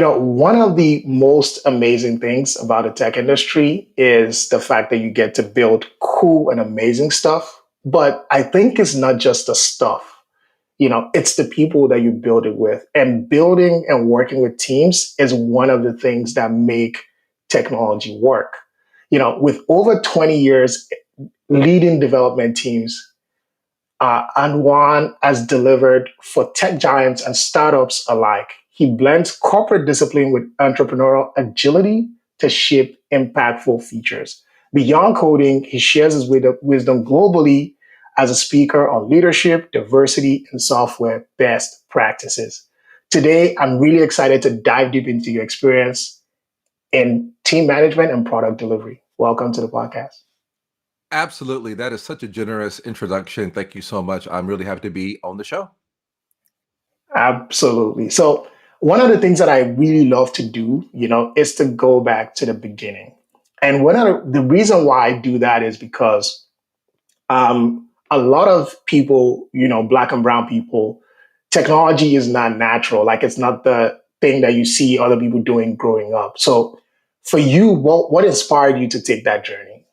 One of the most amazing things about the tech industry is the fact that you get to build cool and amazing stuff. But I think it's not just the stuff, it's the people that you build it with. And building and working with teams is one of the things that make technology work. With over 20 years leading development teams, Anjuan has delivered for tech giants and startups alike. He blends corporate discipline with entrepreneurial agility to shape impactful features. Beyond coding, he shares his wisdom globally as a speaker on leadership, diversity, and software best practices. Today, I'm really excited to dive deep into your experience in team management and product delivery. Welcome to the podcast. Absolutely. That is such a generous introduction. Thank you so much. I'm really happy to be on the show. Absolutely. So one of the things that I really love to do, is to go back to the beginning. And the reason why I do that is because a lot of people, black and brown people, technology is not natural. Like it's not the thing that you see other people doing growing up. So for you, what inspired you to take that journey?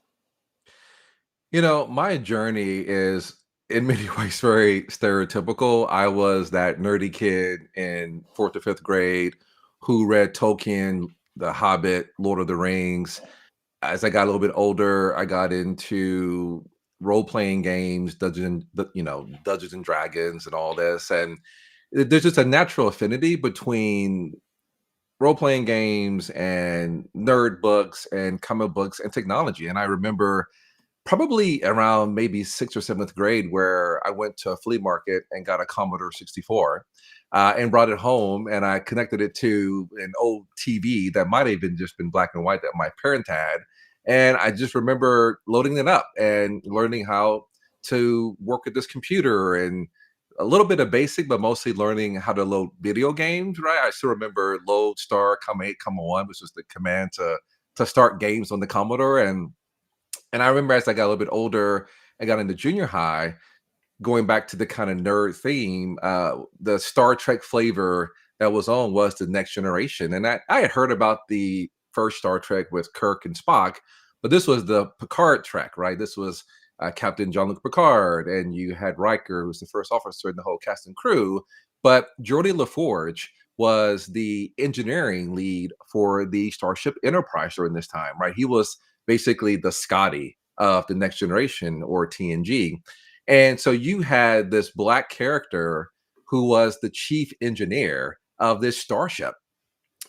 My journey is in many ways very stereotypical. I was that nerdy kid in fourth or fifth grade who read Tolkien, The Hobbit, Lord of the Rings. As I got a little bit older, I got into role-playing games, Dungeons and Dragons and all this. And there's just a natural affinity between role-playing games and nerd books and comic books and technology. And I remember probably around maybe sixth or seventh grade where I went to a flea market and got a Commodore 64 and brought it home, and I connected it to an old TV that might have just been black and white that my parents had. And I just remember loading it up and learning how to work with this computer and a little bit of basic, but mostly learning how to load video games, right? I still remember load star, comma 8, comma 1, which was the command to start games on the Commodore. And I remember as I got a little bit older and got into junior high, going back to the kind of nerd theme, the Star Trek flavor that was on was the Next Generation. And I had heard about the first Star Trek with Kirk and Spock, but this was the Picard Trek, right? This was Captain Jean-Luc Picard, and you had Riker, who was the first officer in the whole cast and crew. But Geordie LaForge was the engineering lead for the Starship Enterprise during this time, right? He was basically the Scotty of the Next Generation, or TNG. And so you had this black character who was the chief engineer of this starship.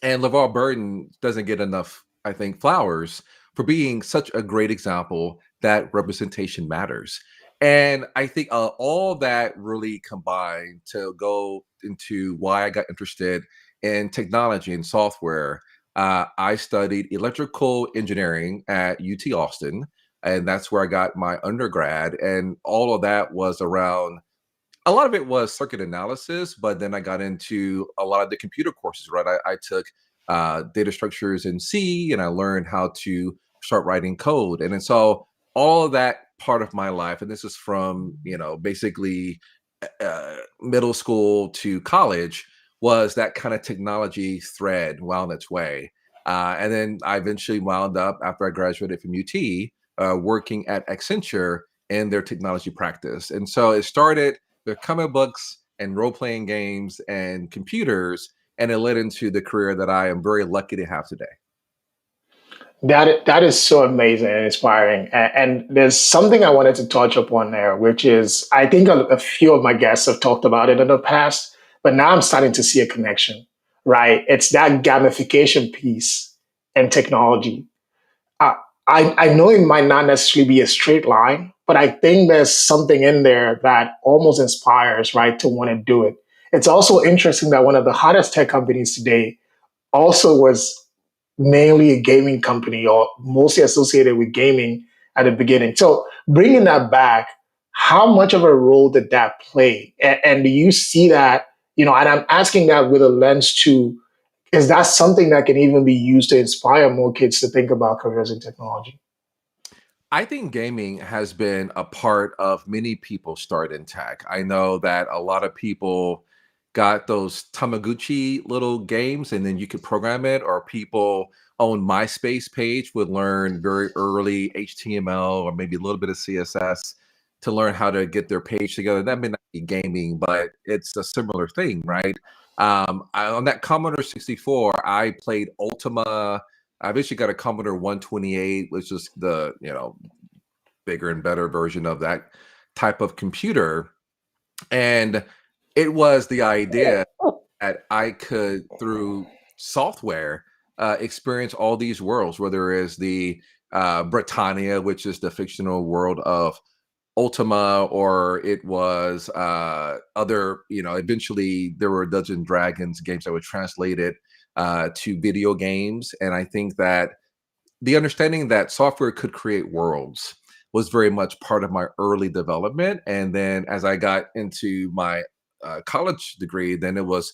And LeVar Burton doesn't get enough, I think, flowers for being such a great example that representation matters. And I think all that really combined to go into why I got interested in technology and software. I studied electrical engineering at UT Austin, and that's where I got my undergrad. And all of that was around, a lot of it was circuit analysis, but then I got into a lot of the computer courses, right? I took data structures in C, and I learned how to start writing code. And then so all of that part of my life, and this is from, basically middle school to college, was that kind of technology thread wound its way. And then I eventually wound up, after I graduated from UT, working at Accenture in their technology practice. And so it started with comic books and role playing games and computers, and it led into the career that I am very lucky to have today. That is so amazing and inspiring. And there's something I wanted to touch upon there, which is I think a few of my guests have talked about it in the past, but now I'm starting to see a connection, right? It's that gamification piece and technology. I, I know it might not necessarily be a straight line, but I think there's something in there that almost inspires, right, to want to do it. It's also interesting that one of the hottest tech companies today also was mainly a gaming company or mostly associated with gaming at the beginning. So bringing that back, how much of a role did that play? And do you see that, and I'm asking that with a lens to, is that something that can even be used to inspire more kids to think about careers in technology? I think gaming has been a part of many people's start in tech. I know that a lot of people got those Tamaguchi little games, and then you could program it, or people on MySpace page would learn very early HTML or maybe a little bit of CSS to learn how to get their page together. That may not be gaming, but it's a similar thing, right? On that Commodore 64, I played Ultima. I eventually got a Commodore 128, which is the bigger and better version of that type of computer. And it was the idea that I could, through software, experience all these worlds, whether it's the Britannia, which is the fictional world of Ultima, or it was other, eventually there were Dungeons and Dragons games that were translated to video games. And I think that the understanding that software could create worlds was very much part of my early development. And then as I got into my college degree, then it was,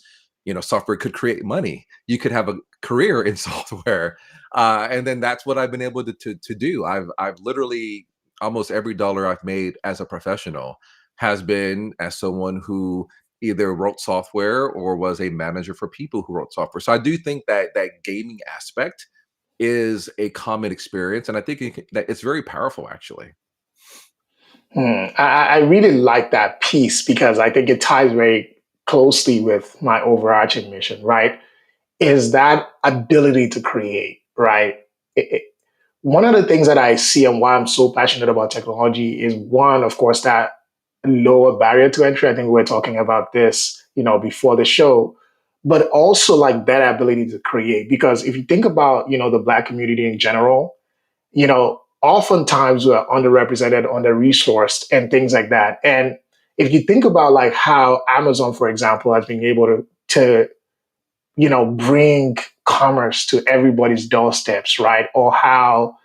software could create money. You could have a career in software. And then that's what I've been able to do. I've literally almost every dollar I've made as a professional has been as someone who either wrote software or was a manager for people who wrote software. So I do think that that gaming aspect is a common experience, and I think that it's very powerful, actually. I really like that piece because I think it ties very closely with my overarching mission, right? Is that ability to create, right? One of the things that I see and why I'm so passionate about technology is one, of course, that lower barrier to entry. I think we were talking about this, before the show, but also like that ability to create. Because if you think about, the Black community in general, oftentimes we're underrepresented, under-resourced, and things like that. And if you think about like how Amazon, for example, has been able to bring commerce to everybody's doorsteps, right? Or how,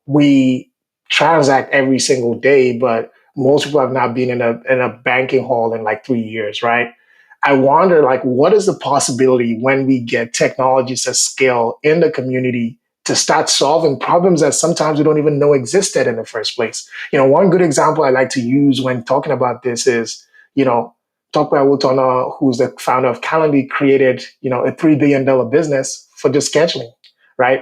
we transact every single day, but most people have not been in a banking hall in like 3 years, right? I wonder like what is the possibility when we get technologies at scale in the community to start solving problems that sometimes we don't even know existed in the first place. One good example I like to use when talking about this is, Tokwe Wutona, who's the founder of Calendly, created, a $3 billion business for just scheduling, right?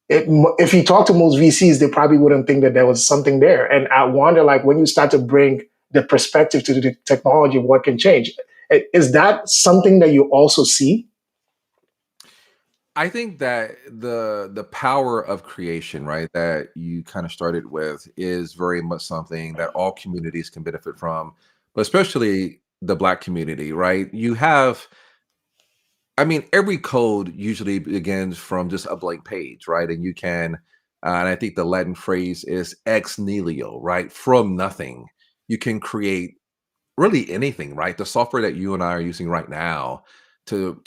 If you talk to most VCs, they probably wouldn't think that there was something there. And I wonder, like, when you start to bring the perspective to the technology, what can change? Is that something that you also see? I think that the power of creation, right, that you kind of started with is very much something that all communities can benefit from, but especially the Black community, right? You have, I mean, every code usually begins from just a blank page, right? And you can, and I think the Latin phrase is ex nihilo, right? From nothing, you can create really anything, right? The software that you and I are using right now to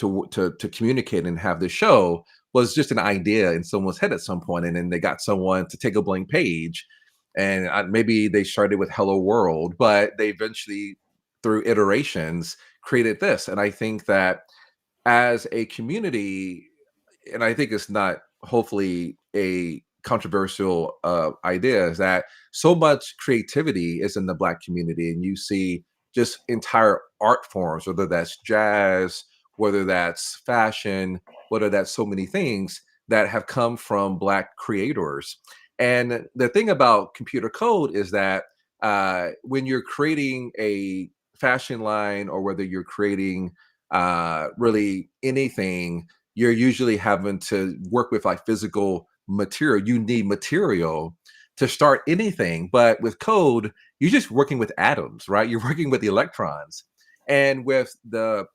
communicate and have this show was just an idea in someone's head at some point, and then they got someone to take a blank page, and maybe they started with "Hello World," but they eventually, through iterations, created this. And I think that as a community, and I think it's not hopefully a controversial idea, is that so much creativity is in the Black community, and you see just entire art forms, whether that's jazz, whether that's fashion, whether that's so many things that have come from Black creators. And the thing about computer code is that when you're creating a fashion line, or whether you're creating really anything, you're usually having to work with like physical material. You need material to start anything. But with code, you're just working with atoms, right? You're working with the electrons. And with the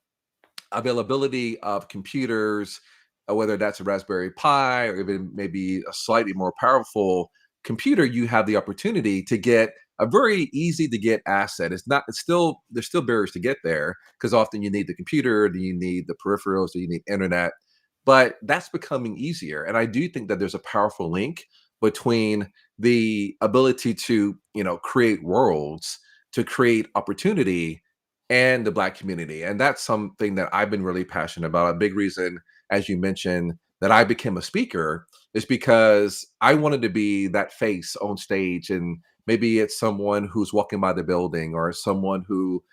availability of computers, whether that's a Raspberry Pi or even maybe a slightly more powerful computer, you have the opportunity to get a very easy to get asset. It's still, there's still barriers to get there because often you need the computer, then you need the peripherals, then you need internet, but that's becoming easier. And I do think that there's a powerful link between the ability to, create worlds, to create opportunity, and the Black community. And that's something that I've been really passionate about. A big reason, as you mentioned, that I became a speaker is because I wanted to be that face on stage. And maybe it's someone who's walking by the building, or someone who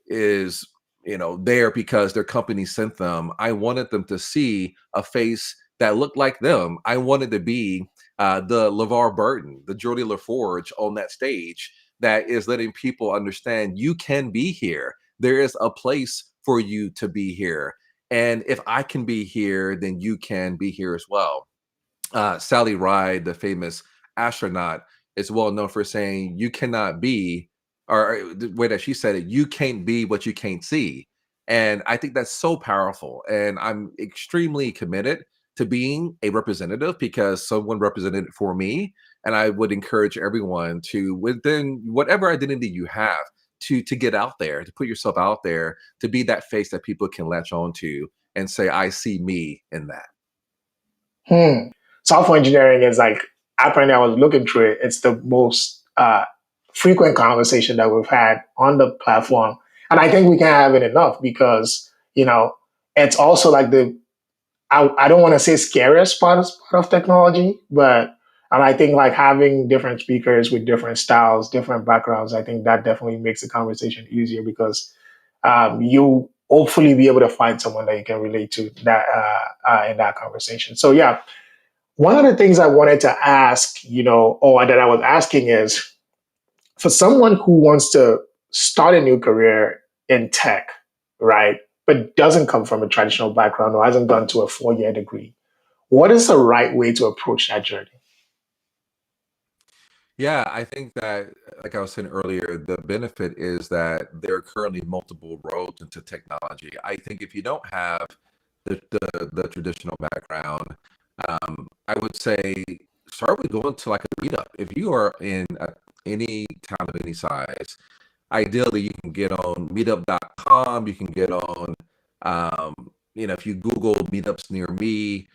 is there because their company sent them. I wanted them to see a face that looked like them. I wanted to be the LeVar Burton, the Geordie LaForge on that stage that is letting people understand you can be here. There is a place for you to be here. And if I can be here, then you can be here as well. Sally Ride, the famous astronaut, is well known for saying, "You cannot be," or the way that she said it, "You can't be what you can't see." And I think that's so powerful. And I'm extremely committed to being a representative because someone represented it for me. And I would encourage everyone to, within whatever identity you have, to get out there, to put yourself out there, to be that face that people can latch on to and say, "I see me in that." Software engineering is like, apparently I was looking through it. It's the most frequent conversation that we've had on the platform. And I think we can't have it enough because, it's also like I don't want to say scariest part of technology, but and I think like having different speakers with different styles, different backgrounds, I think that definitely makes the conversation easier because you hopefully be able to find someone that you can relate to that in that conversation. So yeah, one of the things I wanted to ask, or that I was asking is for someone who wants to start a new career in tech, right, but doesn't come from a traditional background or hasn't gone to a 4-year degree, what is the right way to approach that journey? Yeah, I think that, like I was saying earlier, the benefit is that there are currently multiple roads into technology. I think if you don't have the traditional background, I would say start with going to like a meetup. If you are in any town of any size, ideally you can get on meetup.com, you can get on, um, if you Google meetups near me,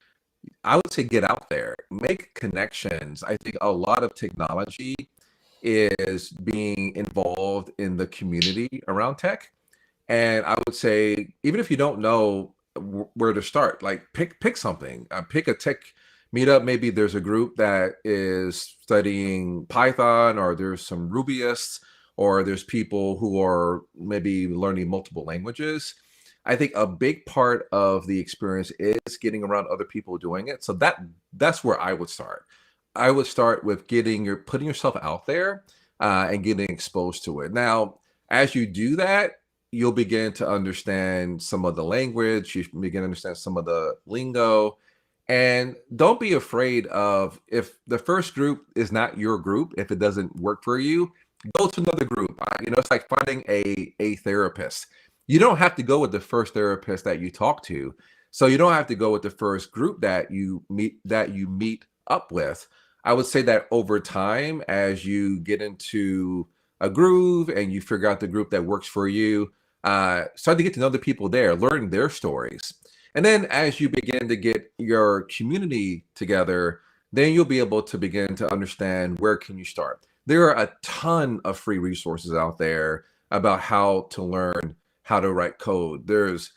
I would say get out there, make connections. I think a lot of technology is being involved in the community around tech. And I would say, even if you don't know where to start, like pick something, pick a tech meetup. Maybe there's a group that is studying Python, or there's some Rubyists, or there's people who are maybe learning multiple languages. I think a big part of the experience is getting around other people doing it. So that's where I would start. I would start with putting yourself out there and getting exposed to it. Now, as you do that, you'll begin to understand some of the language, you begin to understand some of the lingo. And don't be afraid of, if the first group is not your group, if it doesn't work for you, go to another group. It's like finding a therapist. You don't have to go with the first therapist that you talk to. So you don't have to go with the first group that you meet up with. I would say that over time, as you get into a groove and you figure out the group that works for you, start to get to know the people there, learn their stories. And then as you begin to get your community together, then you'll be able to begin to understand, where can you start. There are a ton of free resources out there about how to learn how to write code. There's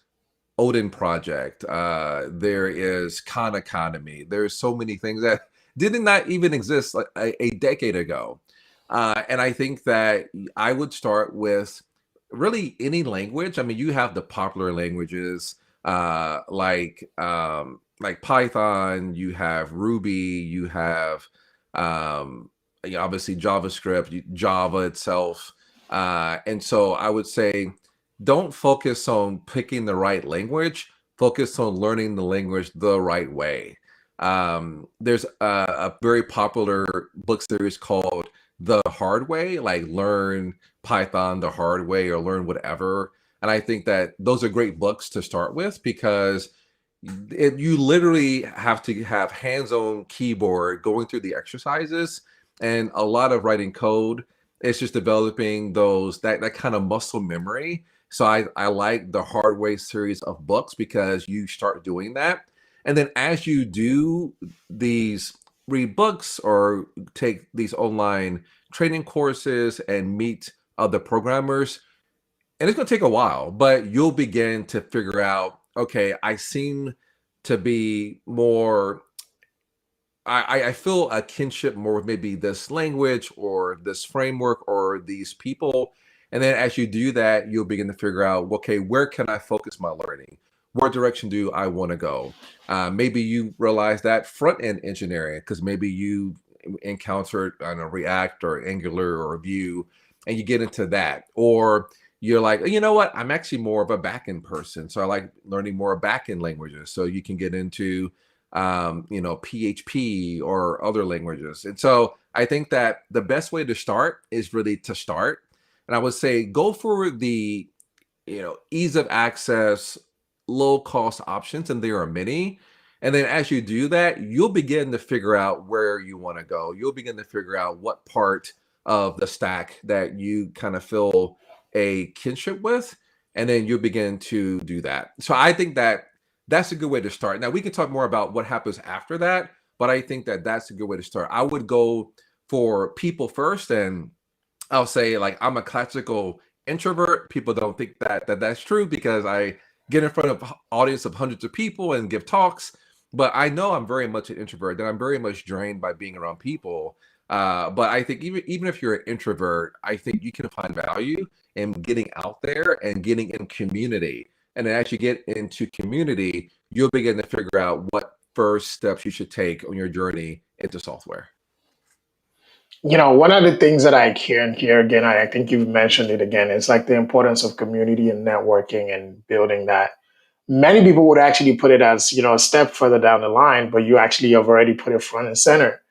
Odin Project. There is Khan Economy. There's so many things that did not even exist like a decade ago. And I think that I would start with really any language. I mean, you have the popular languages like Python. You have Ruby. You have obviously JavaScript, Java itself. And so I would say, don't focus on picking the right language. Focus on learning the language the right way. There's a very popular book series called The Hard Way, like learn Python the hard way, or learn whatever. And I think that those are great books to start with, because you literally have to have hands-on keyboard going through the exercises, and a lot of writing code. It's just developing that kind of muscle memory. So I like the Hard Way series of books, because you start doing that. And then as you do these, read books or take these online training courses and meet other programmers, and it's going to take a while, but you'll begin to figure out, okay, I seem to be more, I feel a kinship more with maybe this language or this framework or these people. And then as you do that, you'll begin to figure out, okay, where can I focus my learning? What direction do I want to go? Maybe you realize that front end engineering, because maybe you encountered on a React or Angular or Vue, and you get into that. Or you're like, you know what? I'm actually more of a backend person, so I like learning more backend languages. So you can get into, PHP or other languages. And so I think that the best way to start is really to start. And I would say go for the ease of access, low cost options, and there are many. And then as you do that, you'll begin to figure out where you want to go. You'll begin to figure out what part of the stack that you kind of feel a kinship with, and then you'll begin to do that. So I think that that's a good way to start. Now we can talk more about what happens after that, but I think that that's a good way to start. I would go for people first, and I'll say like I'm a classical introvert. People don't think that that's true because I get in front of audience of hundreds of people and give talks. But I know I'm very much an introvert, and I'm very much drained by being around people. But I think even if you're an introvert, I think you can find value in getting out there and getting in community. And then as you get into community, you'll begin to figure out what first steps you should take on your journey into software. One of the things that I hear and hear again, I think you've mentioned it again, is like the importance of community and networking and building that. Many people would actually put it as, a step further down the line, but you actually have already put it front and center.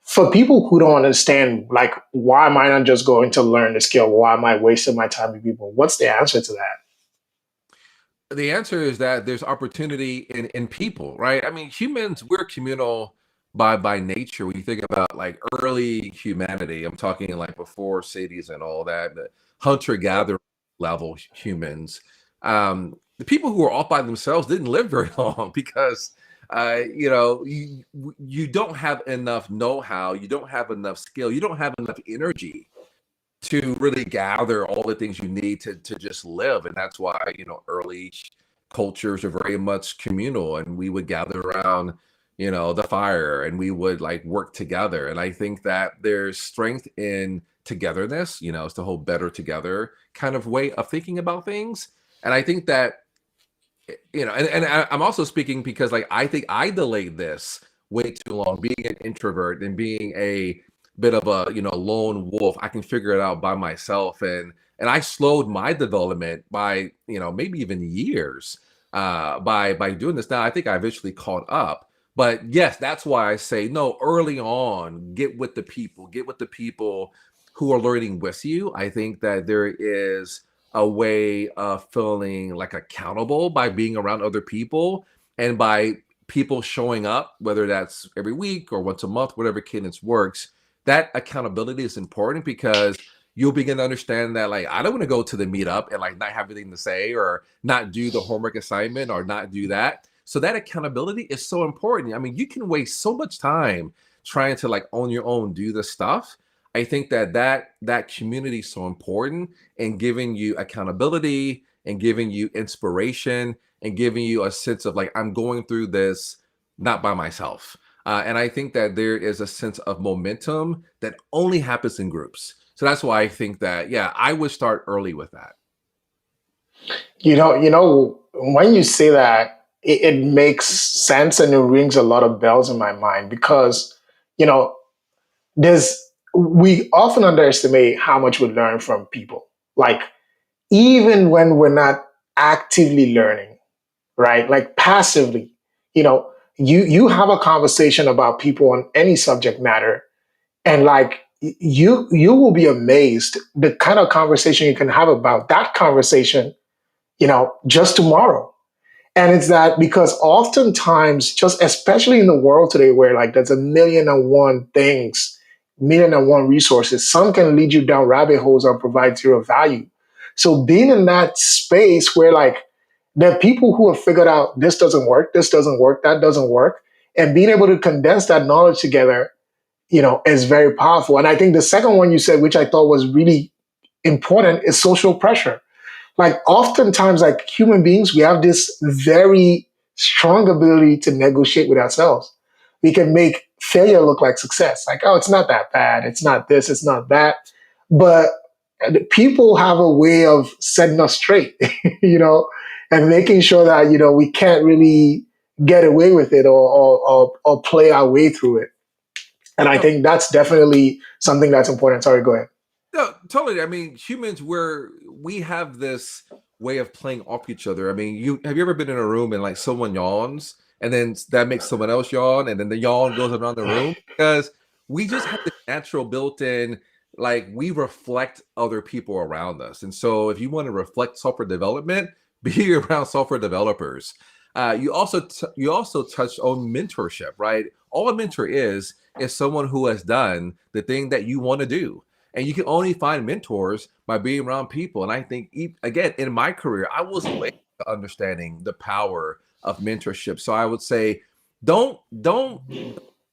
For people who don't understand, like, why am I not just going to learn the skill? Why am I wasting my time with people? What's the answer to that? The answer is that there's opportunity in people, right? I mean, humans, we're communal by nature. When you think about like early humanity, I'm talking like before cities and all that, the hunter-gatherer level humans. The people who were off by themselves didn't live very long because you don't have enough know-how, you don't have enough skill, you don't have enough energy to really gather all the things you need to just live. And that's why early cultures are very much communal, and we would gather around the fire, and we would like work together. And I think that there's strength in togetherness. It's the whole better together kind of way of thinking about things. And I think that I'm also speaking because like I think I delayed this way too long, being an introvert and being a bit of a lone wolf. I can figure it out by myself, and I slowed my development by maybe even years by doing this. Now I think I eventually caught up, but yes, that's why I say no. Early on, get with the people who are learning with you. I think that there is a way of feeling like accountable by being around other people, and by people showing up, whether that's every week or once a month, whatever cadence works. That accountability is important because you'll begin to understand that like I don't want to go to the meetup and like not have anything to say, or not do the homework assignment, or not do that. So that accountability is so important. I mean, you can waste so much time trying to like on your own do the stuff. I think that community is so important, and giving you accountability and giving you inspiration and giving you a sense of like I'm going through this not by myself. And I think that there is a sense of momentum that only happens in groups. So that's why I think that, yeah, I would start early with that. When you say that, it makes sense and it rings a lot of bells in my mind because, you know, there's we often underestimate how much we learn from people. Like even when we're not actively learning, right? Like passively, you have a conversation about people on any subject matter, and like you will be amazed the kind of conversation you can have about that conversation, just tomorrow. And it's that because oftentimes, just especially in the world today where like there's a million and one things, million and one resources, some can lead you down rabbit holes and provide zero value. So being in that space where like there are people who have figured out this doesn't work, that doesn't work, and being able to condense that knowledge together, is very powerful. And I think the second one you said, which I thought was really important, is social pressure. Like oftentimes, like human beings, we have this very strong ability to negotiate with ourselves. We can make failure look like success. Like, oh, it's not that bad. It's not this, it's not that. But And people have a way of setting us straight, you know, and making sure that, we can't really get away with it or play our way through it. And I No, think that's definitely something that's important. Sorry, go ahead. no, totally. I mean, humans, we have this way of playing off each other. I mean, you ever been in a room and like someone yawns and then that makes someone else yawn and then the yawn goes around the room? Because we just have this natural built-in, like we reflect other people around us. And so if you want to reflect software development, be around software developers. You also touched on mentorship, right? All a mentor is someone who has done the thing that you want to do, and you can only find mentors by being around people. And I think, again, in my career, I was late to understanding the power of mentorship. So I would say, don't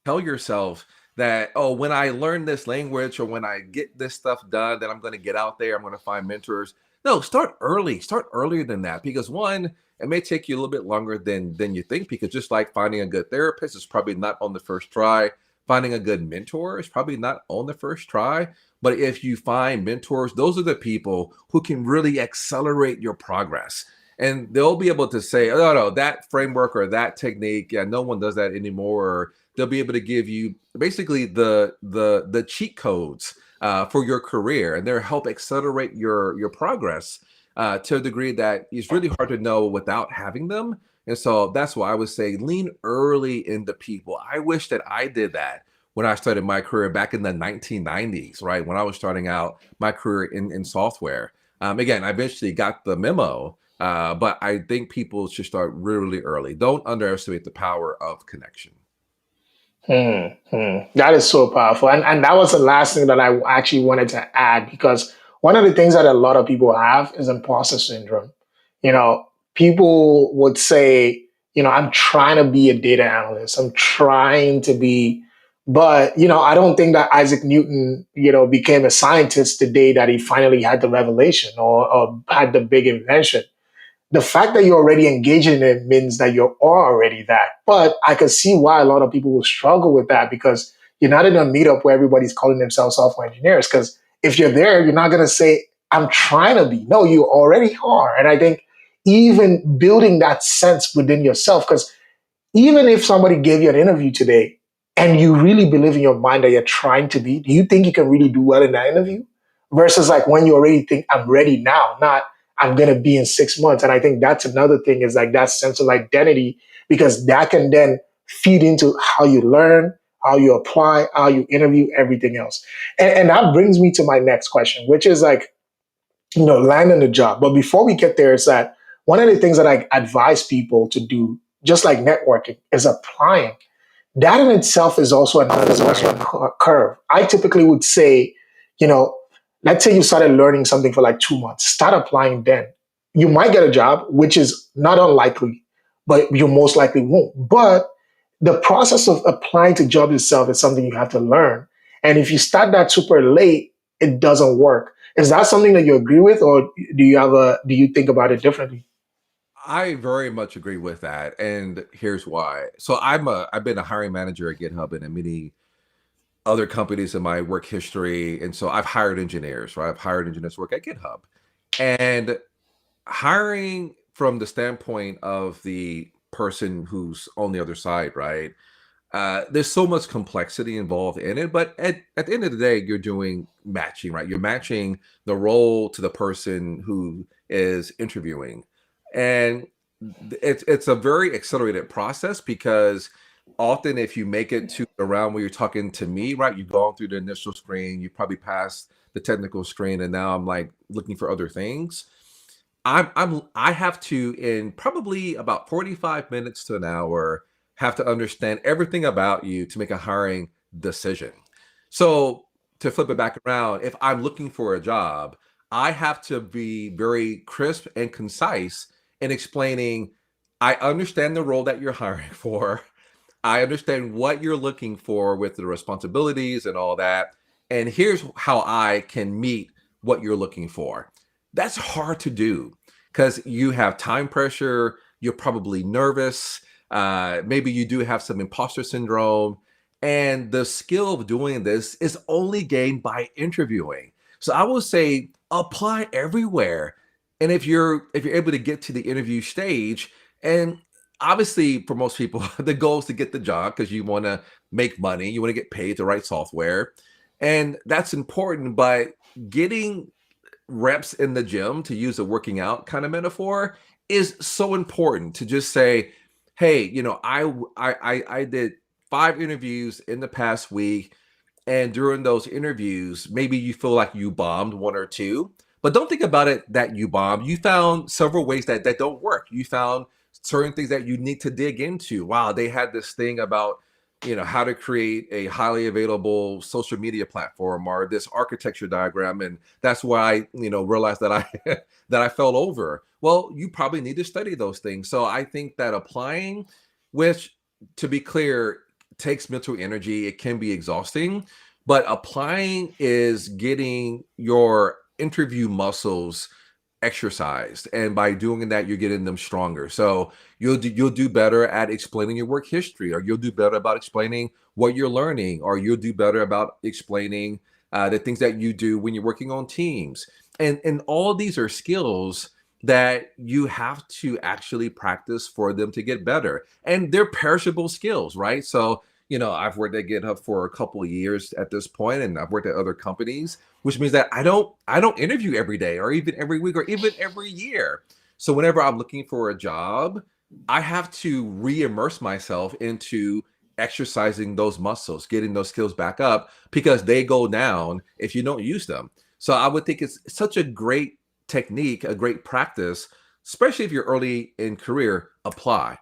tell yourself that, oh, when I learn this language or when I get this stuff done, then I'm going to get out there, I'm going to find mentors. No, start early. Start earlier than that, because one, it may take you a little bit longer than you think, because just like finding a good therapist is probably not on the first try, finding a good mentor is probably not on the first try. But if you find mentors, those are the people who can really accelerate your progress. And they'll be able to say, oh, no, that framework or that technique, yeah, no one does that anymore. Or they'll be able to give you basically the cheat codes for your career, and they'll help accelerate your progress to a degree that is really hard to know without having them. And so that's why I would say lean early into people. I wish that I did that when I started my career back in the 1990s, right? When I was starting out my career in software. Again, I eventually got the memo, but I think people should start really early. Don't underestimate the power of connection. That is so powerful. And that was the last thing that I actually wanted to add, because one of the things that a lot of people have is imposter syndrome. You know, people would say, I'm trying to be a data analyst. I'm trying to be, but, I don't think that Isaac Newton, became a scientist the day that he finally had the revelation or had the big invention. The fact that you're already engaged in it means that you're already that. But I can see why a lot of people will struggle with that, because you're not in a meetup where everybody's calling themselves software engineers. Because if you're there, you're not going to say, I'm trying to be. No, you already are. And I think even building that sense within yourself, because even if somebody gave you an interview today and you really believe in your mind that you're trying to be, do you think you can really do well in that interview? Versus like when you already think, I'm ready now, not I'm going to be in 6 months. And I think that's another thing, is like that sense of identity, because that can then feed into how you learn, how you apply, how you interview, everything else. And that brings me to my next question, which is like, landing a job. But before we get there, is that one of the things that I advise people to do, just like networking, is applying. That in itself is also another curve. I typically would say, you know, let's say you started learning something for like 2 months, start applying then. You might get a job, which is not unlikely, but you most likely won't. But the process of applying to jobs itself is something you have to learn. And if you start that super late, it doesn't work. Is that something that you agree with, or do you think about it differently? I very much agree with that, and here's why. So I've been a hiring manager at GitHub and at many other companies in my work history, and so I've hired engineers, right? I've hired engineers to work at GitHub, and hiring from the standpoint of the person who's on the other side, right? There's so much complexity involved in it, but at the end of the day, you're doing matching, right? You're matching the role to the person who is interviewing, and it's a very accelerated process, because often if you make it to the round where you're talking to me, right, you've gone through the initial screen, you probably passed the technical screen, and now I'm like looking for other things. I have to, in probably about 45 minutes to an hour, have to understand everything about you to make a hiring decision. So to flip it back around, if I'm looking for a job, I have to be very crisp and concise in explaining, I understand the role that you're hiring for. I understand what you're looking for with the responsibilities and all that. And here's how I can meet what you're looking for. That's hard to do because you have time pressure. You're probably nervous. Maybe you do have some imposter syndrome. And the skill of doing this is only gained by interviewing. So I will say apply everywhere. And if you're able to get to the interview stage, and obviously for most people, the goal is to get the job because you want to make money, you want to get paid to write software. And that's important, but getting reps in the gym, to use a working out kind of metaphor, is so important. To just say, hey, I did 5 interviews in the past week, and during those interviews, maybe you feel like you bombed one or two, but don't think about it that you bombed. You found several ways that don't work. You found certain things that you need to dig into. Wow, they had this thing about how to create a highly available social media platform, or this architecture diagram, and that's why I realized that I that I fell over. Well, you probably need to study those things. So I think that applying, which, to be clear, takes mental energy, it can be exhausting, but applying is getting your interview muscles exercised, and by doing that you're getting them stronger. So you'll do better at explaining your work history, or you'll do better about explaining what you're learning, or you'll do better about explaining the things that you do when you're working on teams. And all these are skills that you have to actually practice for them to get better, and they're perishable skills, right? So I've worked at GitHub for a couple of years at this point, and I've worked at other companies, which means that I don't interview every day, or even every week, or even every year. So whenever I'm looking for a job, I have to re-immerse myself into exercising those muscles, getting those skills back up, because they go down if you don't use them. So I would think it's such a great technique, a great practice, especially if you're early in career. Apply.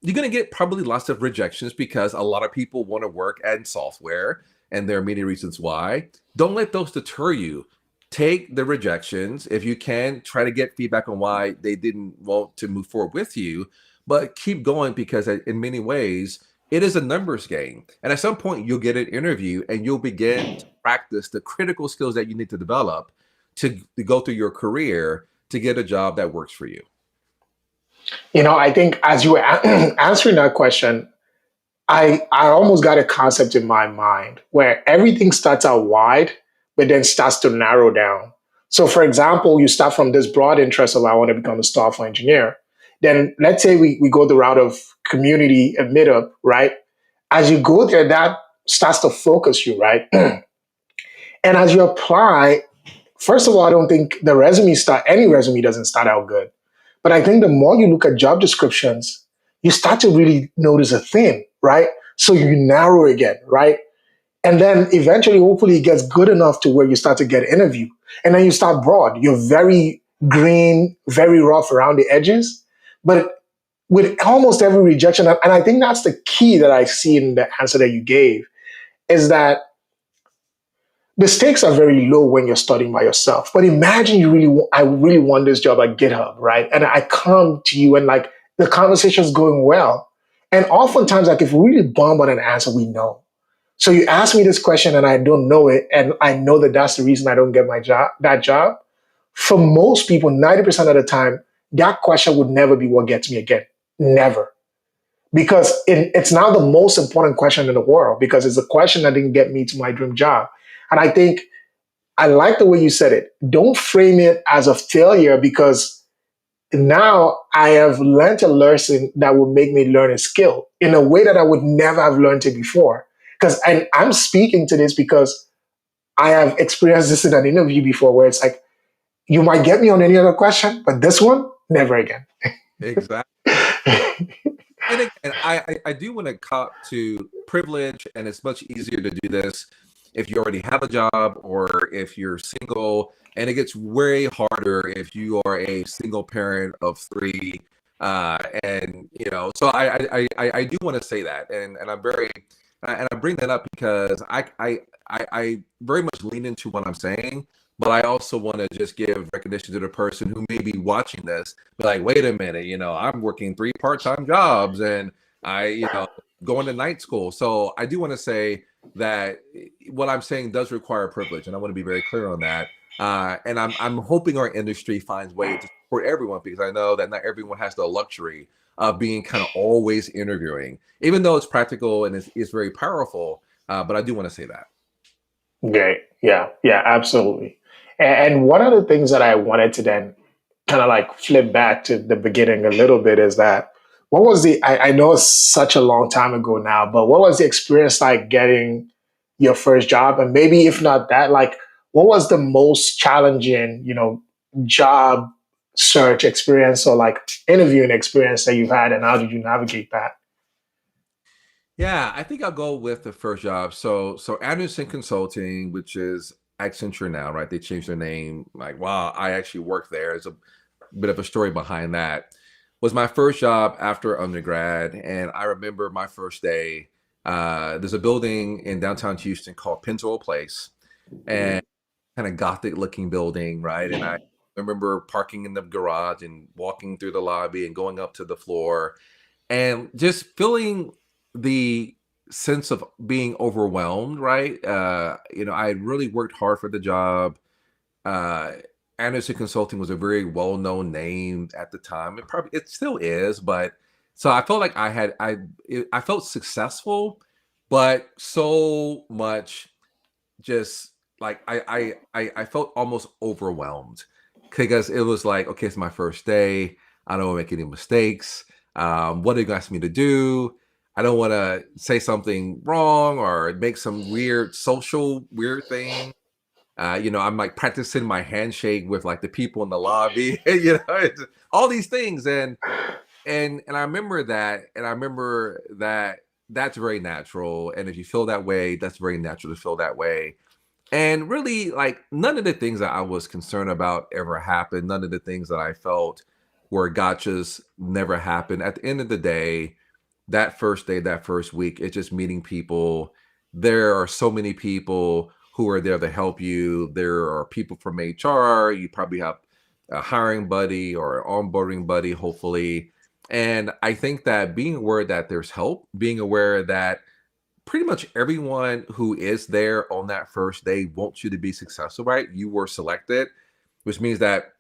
You're going to get probably lots of rejections because a lot of people want to work in software, and there are many reasons why. Don't let those deter you. Take the rejections. If you can, try to get feedback on why they didn't want to move forward with you, but keep going, because in many ways, it is a numbers game. And at some point, you'll get an interview and you'll begin to practice the critical skills that you need to develop to go through your career to get a job that works for you. I think as you were answering that question, I almost got a concept in my mind where everything starts out wide, but then starts to narrow down. So, for example, you start from this broad interest of I want to become a software engineer. Then let's say we go the route of community and meetup, right? As you go there, that starts to focus you, right? And as you apply, first of all, I don't think any resume doesn't start out good. But I think the more you look at job descriptions, you start to really notice a theme, right? So you narrow again, right? And then eventually, hopefully, it gets good enough to where you start to get an interview. And then you start broad. You're very green, very rough around the edges. But with almost every rejection, and I think that's the key that I see in the answer that you gave, is that the stakes are very low when you're studying by yourself. But imagine I really want this job at GitHub, right? And I come to you and like the conversation's going well. And oftentimes, like if we really bomb on an answer, we know. So you ask me this question and I don't know it, and I know that that's the reason I don't get that job. For most people, 90% of the time, that question would never be what gets me again. Never. Because it's now the most important question in the world, because it's a question that didn't get me to my dream job. And I think I like the way you said it. Don't frame it as a failure, because now I have learned a lesson that will make me learn a skill in a way that I would never have learned it before. And I'm speaking to this because I have experienced this in an interview before, where it's like, you might get me on any other question, but this one, never again. Exactly. And again, I do want to cop to privilege, and it's much easier to do this if you already have a job or if you're single, and it gets way harder if you are a single parent of three. And so I do want to say that, and I bring that up because I very much lean into what I'm saying, but I also want to just give recognition to the person who may be watching this, be like, wait a minute, I'm working 3 part-time jobs, and going to night school. So I do want to say that what I'm saying does require privilege, and I want to be very clear on that. And I'm hoping our industry finds ways to support everyone, because I know that not everyone has the luxury of being kind of always interviewing, even though it's practical and it's very powerful. But I do want to say that. Great. Yeah. Yeah. Absolutely. And one of the things that I wanted to then kind of like flip back to the beginning a little bit is that what was I know it's such a long time ago now, but what was the experience like getting your first job? And maybe if not that, like what was the most challenging, job search experience or like interviewing experience that you've had, and how did you navigate that? Yeah, I think I'll go with the first job. So Anderson Consulting, which is Accenture now, right? They changed their name. Like, wow, I actually worked there. There's a bit of a story behind that. Was my first job after undergrad, and I remember my first day. There's a building in downtown Houston called Pennzoil Place, and kind of gothic looking building, right? And I remember parking in the garage and walking through the lobby and going up to the floor and just feeling the sense of being overwhelmed, right? I had really worked hard for the job. Uh, Anderson Consulting was a very well-known name at the time. It still is, but so I felt like I felt successful, but so much just like I felt almost overwhelmed because it was like, okay, it's my first day. I don't want to make any mistakes. What are you asking me to do? I don't want to say something wrong or make some weird thing. I'm like practicing my handshake with like the people in the lobby, all these things, and I remember that, and I remember that that's very natural. And if you feel that way, that's very natural to feel that way. And really, like, none of the things that I was concerned about ever happened. None of the things that I felt were gotchas never happened. At the end of the day, that first week, it's just meeting people. There are so many people who are there to help you. There are people from HR. You probably have a hiring buddy or an onboarding buddy, hopefully. And I think that being aware that there's help, being aware that pretty much everyone who is there on that first day wants you to be successful, right? You were selected, which means that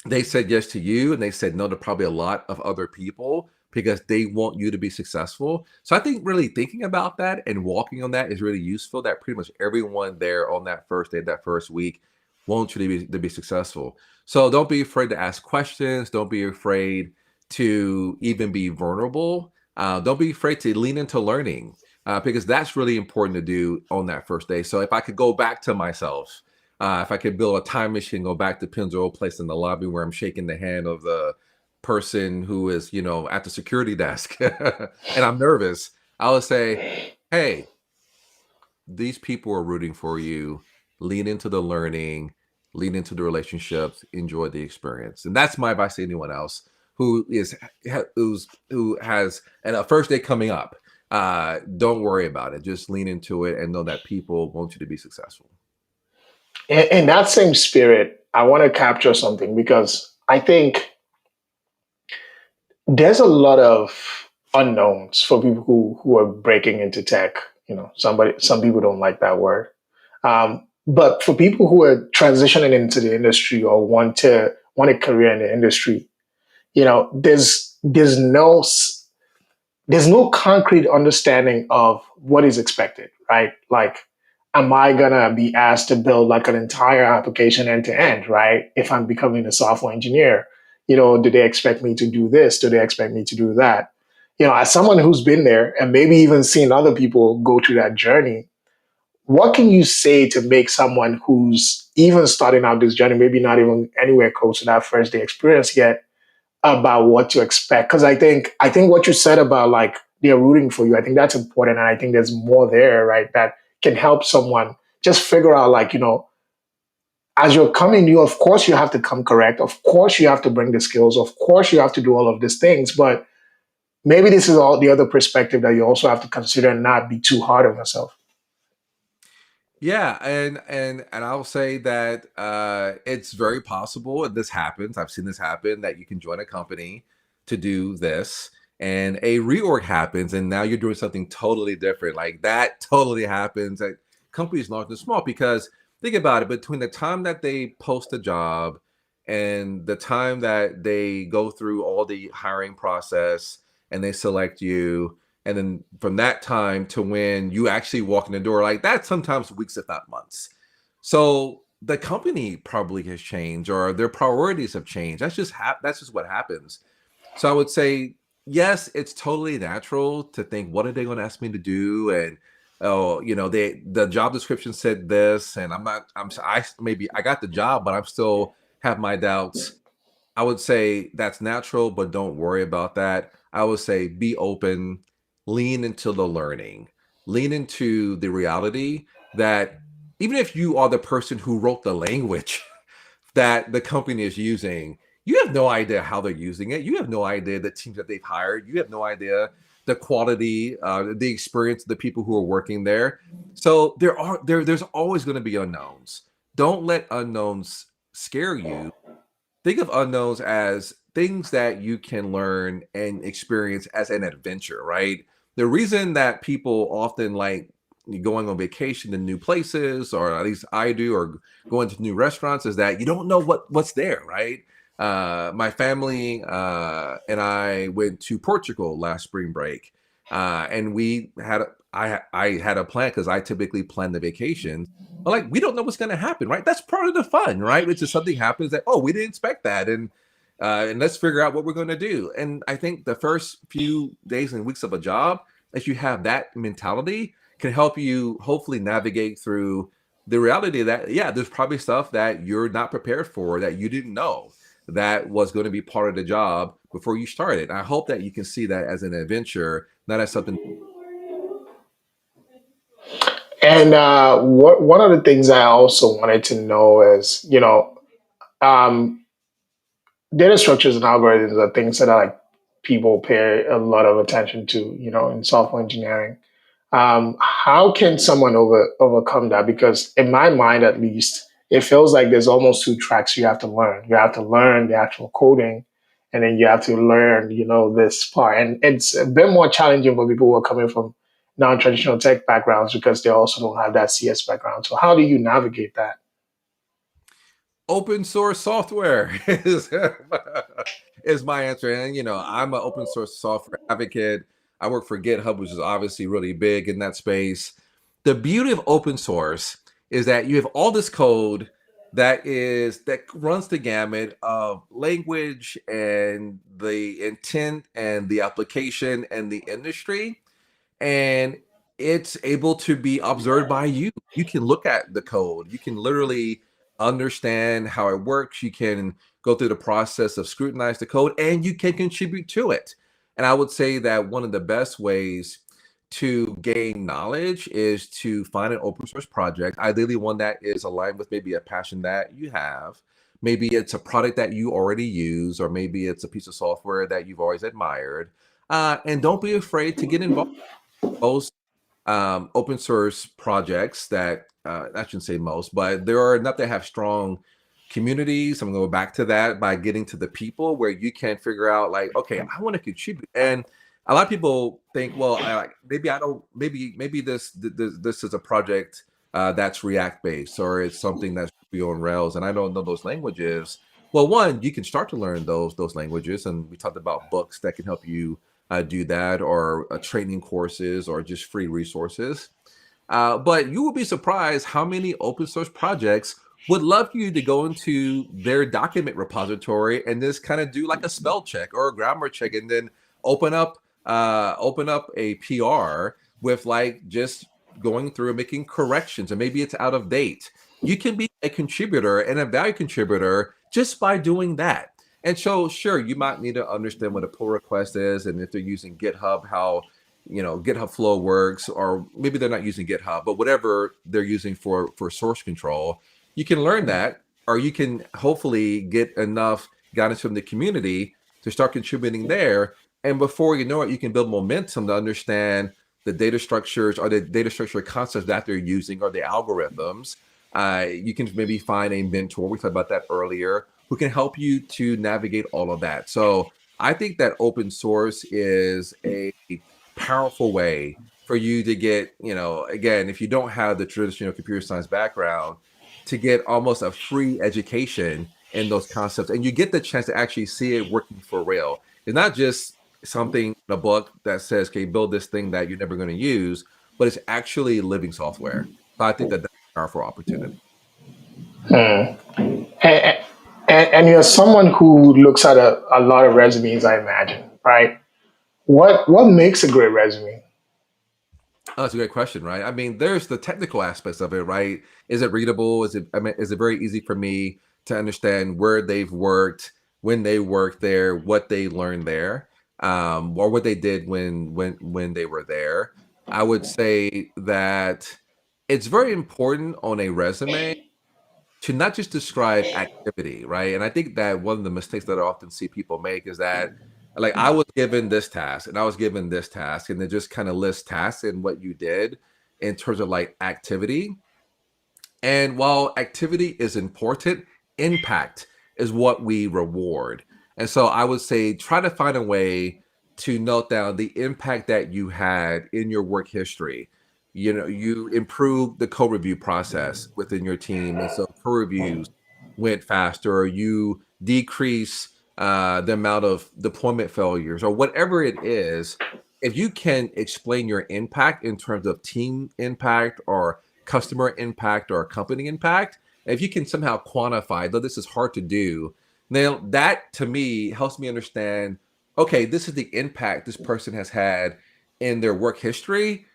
they said yes to you and they said no to probably a lot of other people because they want you to be successful. So I think really thinking about that and walking on that is really useful, that pretty much everyone there on that first day, that first week wants you to be successful. So don't be afraid to ask questions. Don't be afraid to even be vulnerable. Don't be afraid to lean into learning because that's really important to do on that first day. So if I could go back to myself, if I could build a time machine, go back to Pennzoil Place in the lobby where I'm shaking the hand of the person who is, at the security desk, and I'm nervous, I would say, "Hey, these people are rooting for you. Lean into the learning, lean into the relationships, enjoy the experience." And that's my advice to anyone else who has and a first day coming up. Don't worry about it. Just lean into it and know that people want you to be successful. In that same spirit, I want to capture something because I think there's a lot of unknowns for people who are breaking into tech. Some people don't like that word. But for people who are transitioning into the industry or want a career in the industry, there's no concrete understanding of what is expected, right? Like, am I gonna be asked to build like an entire application end to end, right? If I'm becoming a software engineer, do they expect me to do this? Do they expect me to do that? As someone who's been there and maybe even seen other people go through that journey, what can you say to make someone who's even starting out this journey, maybe not even anywhere close to that first day experience yet, about what to expect? Because I think what you said about like they're rooting for you, I think that's important, and I think there's more there, right? That can help someone just figure out like as you're coming, you of course you have to come correct, of course you have to bring the skills, of course you have to do all of these things, but maybe this is all the other perspective that you also have to consider and not be too hard on yourself. Yeah, and I'll say that it's very possible, and this happens. I've seen this happen that you can join a company to do this, and a reorg happens, and now you're doing something totally different. Like that totally happens at companies large and small. Because think about it, between the time that they post a job and the time that they go through all the hiring process and they select you, And then from that time to when you actually walk in the door, like that's sometimes weeks, if not months. So the company probably has changed or their priorities have changed. That's just what happens. So I would say, yes, it's totally natural to think, what are they going to ask me to do? And oh, the job description said this, and I'm not. I maybe I got the job, but I'm still have my doubts. I would say that's natural, but don't worry about that. I would say be open, lean into the learning, lean into the reality that even if you are the person who wrote the language that the company is using, you have no idea how they're using it. You have no idea the teams that they've hired. You have no idea the quality, the experience of the people who are working there. So there's always going to be unknowns. Don't let unknowns scare you. Think of unknowns as things that you can learn and experience as an adventure, right? The reason that people often like going on vacation to new places, or at least I do, or going to new restaurants, is that you don't know what's there, right? My family and I went to Portugal last spring break, and I had a plan because I typically plan the vacations. But like we don't know what's going to happen, right? That's part of the fun, right? It's just something happens that, oh, we didn't expect that, and let's figure out what we're going to do. And I think the first few days and weeks of a job, if you have that mentality, can help you hopefully navigate through the reality that, yeah, there's probably stuff that you're not prepared for, that you didn't know that was going to be part of the job before you started. And I hope that you can see that as an adventure, not as something. And one of the things I also wanted to know is, um, data structures and algorithms are things that are like people pay a lot of attention to, in software engineering. How can someone overcome that? Because in my mind, at least, it feels like there's almost two tracks you have to learn. You have to learn the actual coding, and then you have to learn, this part. And it's a bit more challenging for people who are coming from non-traditional tech backgrounds because they also don't have that CS background. So how do you navigate that? Open source software is my answer. And I'm an open source software advocate. I work for GitHub, which is obviously really big in that space. The beauty of open source is that you have all this code that runs the gamut of language and the intent and the application and the industry, and it's able to be observed by you. You can look at the code. You can literally understand how it works. You can go through the process of scrutinize the code, and you can contribute to it. And I would say that one of the best ways to gain knowledge is to find an open source project, ideally one that is aligned with maybe a passion that you have. Maybe it's a product that you already use, or maybe it's a piece of software that you've always admired. And don't be afraid to get involved. Most open source projects that I shouldn't say most, but there are enough that have strong communities. I'm going to go back to that by getting to the people where you can figure out, like, okay, I want to contribute. And a lot of people think, well, maybe I don't, maybe this is a project that's React based, or it's something that's Ruby on Rails, and I don't know those languages. Well, one, you can start to learn those languages, and we talked about books that can help you do that, or training courses, or just free resources. But you will be surprised how many open source projects would love you to go into their document repository and just kind of do like a spell check or a grammar check, and then open up a PR with like just going through and making corrections, and maybe it's out of date. You can be a contributor and a value contributor just by doing that. And so, sure, you might need to understand what a pull request is, and if they're using GitHub, how GitHub Flow works, or maybe they're not using GitHub, but whatever they're using for source control, you can learn that, or you can hopefully get enough guidance from the community to start contributing there. And before you know it, you can build momentum to understand the data structures, or the data structure concepts that they're using, or the algorithms. You can maybe find a mentor. We talked about that earlier, who can help you to navigate all of that. So I think that open source is a powerful way for you to get, again, if you don't have the traditional computer science background, to get almost a free education in those concepts. And you get the chance to actually see it working for real. It's not just something in a book that says, "Okay, build this thing that you're never going to use," but it's actually living software. So I think that that's a powerful opportunity. Hmm. And, and you're someone who looks at a lot of resumes, I imagine, right? What makes a great resume? Oh, that's a great question, right? I mean, there's the technical aspects of it, right? Is it readable? I mean, is it very easy for me to understand where they've worked, when they worked there, what they learned there, or what they did when they were there? I would say that it's very important on a resume to not just describe activity, right? And I think that one of the mistakes that I often see people make is that, like, I was given this task and I was given this task, and they just kind of list tasks and what you did in terms of like activity. And while activity is important, impact is what we reward. And so I would say try to find a way to note down the impact that you had in your work history. You know, you improved the code review process within your team. And so code reviews went faster, or you decrease the amount of deployment failures, or whatever it is. If you can explain your impact in terms of team impact or customer impact or company impact, if you can somehow quantify, though this is hard to do, now that to me helps me understand, okay, this is the impact this person has had in their work history.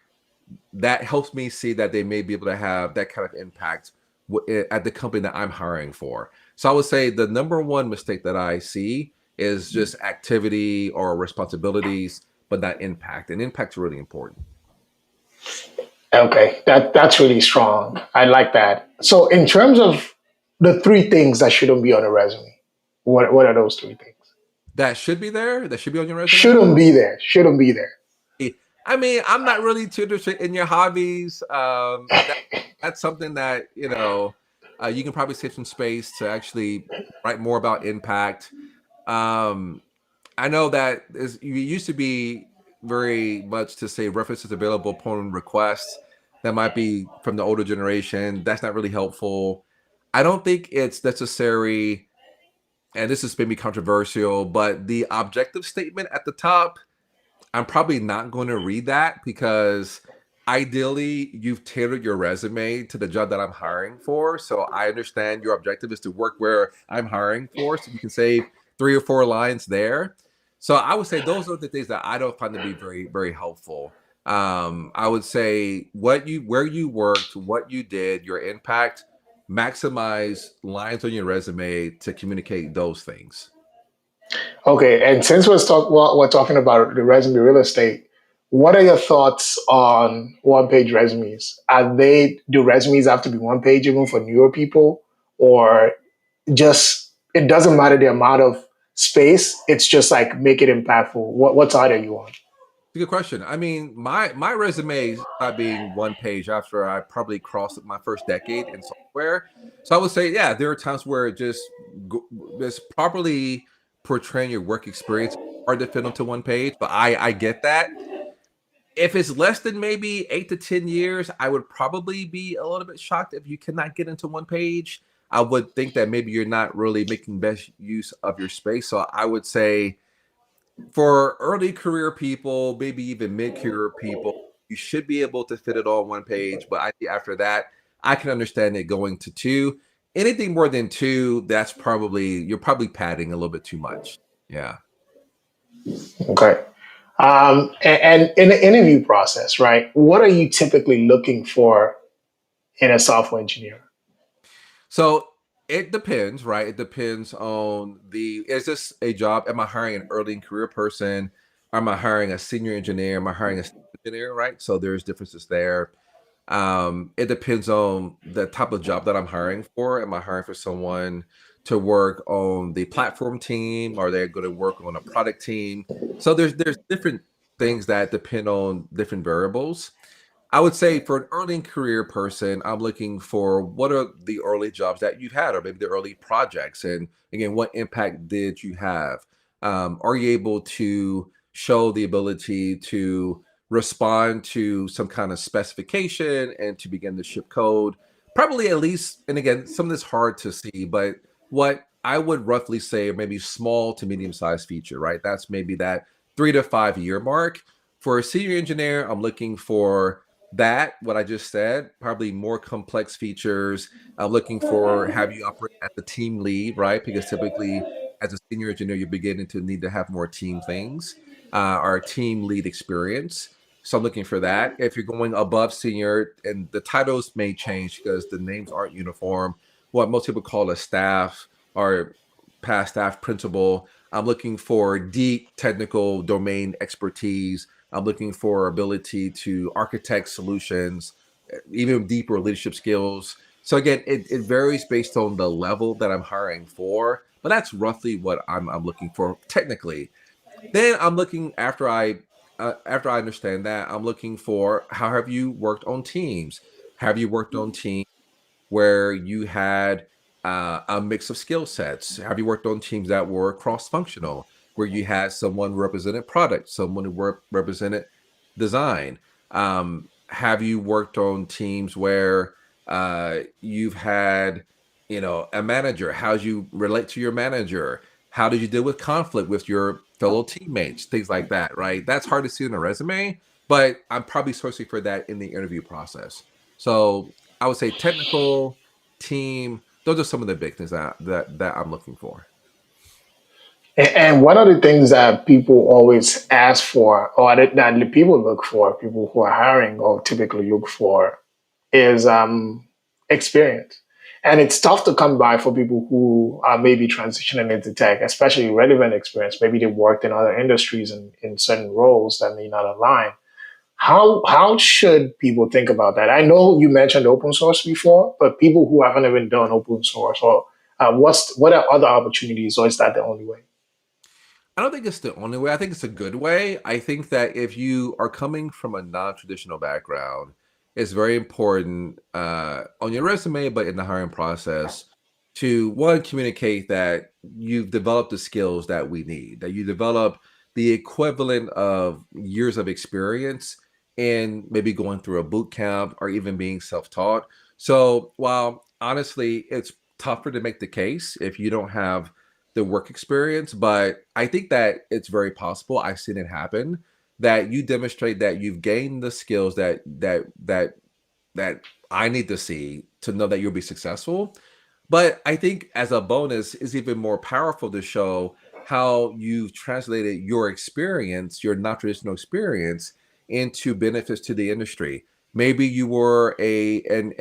That helps me see that they may be able to have that kind of impact at the company that I'm hiring for. So I would say the number one mistake that I see is just activity or responsibilities, but not impact. And impact's really important. Okay, that's really strong. I like that. So, in terms of the three things that shouldn't be on a resume, what are those three things? That should be there. That should be on your resume. Shouldn't be there. Shouldn't be there. I mean, I'm not really too interested in your hobbies. That's something that you can probably save some space to actually write more about impact. Um, I know that you used to be very much to say references available upon request. That might be from the older generation. That's not really helpful. I don't think it's necessary, and this is maybe controversial, but the objective statement at the top, I'm probably not going to read that because ideally you've tailored your resume to the job that I'm hiring for. So I understand your objective is to work where I'm hiring for. So you can save 3 or 4 lines there. So I would say those are the things that I don't find to be very, very helpful. I would say where you worked, what you did, your impact, maximize lines on your resume to communicate those things. Okay, and since we're talking about the resume real estate, what are your thoughts on one-page resumes? Do resumes have to be one page even for newer people, or just it doesn't matter the amount of space? It's just like make it impactful. What side are you on? It's a good question. I mean, my resume stopped being one page after I probably crossed my first decade in software. So I would say, yeah, there are times where just properly portraying your work experience hard to fit onto one page. But I get that. If it's less than maybe 8 to 10 years, I would probably be a little bit shocked if you cannot get into one page. I would think that maybe you're not really making best use of your space. So I would say for early career people, maybe even mid career people, you should be able to fit it all on one page. But I think after that, I can understand it going to two. Anything more than two, you're probably padding a little bit too much. Yeah. Okay. And in the interview process, right? What are you typically looking for in a software engineer? So it depends, right? It depends on is this a job? Am I hiring an early in career person? Am I hiring a senior engineer? Am I hiring a staff engineer? Right. So there's differences there. It depends on the type of job that I'm hiring for. Am I hiring for someone to work on the platform team? Are they going to work on a product team? So there's different things that depend on different variables. I would say for an early career person, I'm looking for what are the early jobs that you've had, or maybe the early projects, and again, what impact did you have? Are you able to show the ability to respond to some kind of specification and to begin to ship code? Probably at least, and again, some of this hard to see, but what I would roughly say, maybe small to medium sized feature, right? That's maybe that 3 to 5 year mark. For a senior engineer, I'm looking for that, what I just said, probably more complex features. I'm looking for have you operate as a team lead, right? Because typically, as a senior engineer, you're beginning to need to have more team things or team lead experience. So I'm looking for that. If you're going above senior, and the titles may change because the names aren't uniform, what most people call a staff or past staff principal. I'm looking for deep technical domain expertise. I'm looking for ability to architect solutions, even deeper leadership skills. So again, it varies based on the level that I'm hiring for, but that's roughly what I'm looking for technically. Then I'm looking after I understand that, I'm looking for how have you worked on teams? Have you worked on teams where you had a mix of skill sets? Have you worked on teams that were cross functional, where you had someone who represented product, someone who represented design? Have you worked on teams where you've had, a manager? How do you relate to your manager? How did you deal with conflict with your fellow teammates? Things like that, right? That's hard to see in a resume, but I'm probably sourcing for that in the interview process. So I would say technical, team. Those are some of the big things that I'm looking for. And one of the things that people always ask for, or that the people look for, people who are hiring or typically look for, is experience. And it's tough to come by for people who are maybe transitioning into tech, especially relevant experience. Maybe they worked in other industries and in certain roles that may not align. How should people think about that? I know you mentioned open source before, but people who haven't even done open source, or what are other opportunities, or is that the only way? I don't think it's the only way. I think it's a good way. I think that if you are coming from a non-traditional background, it's very important on your resume, but in the hiring process, to one, communicate that you've developed the skills that we need, that you develop the equivalent of years of experience in maybe going through a boot camp or even being self-taught. So while honestly, it's tougher to make the case if you don't have the work experience, but I think that it's very possible. I've seen it happen that you demonstrate that you've gained the skills that I need to see to know that you'll be successful. But I think as a bonus is even more powerful to show how you've translated your experience, your non-traditional experience, into benefits to the industry. Maybe you were an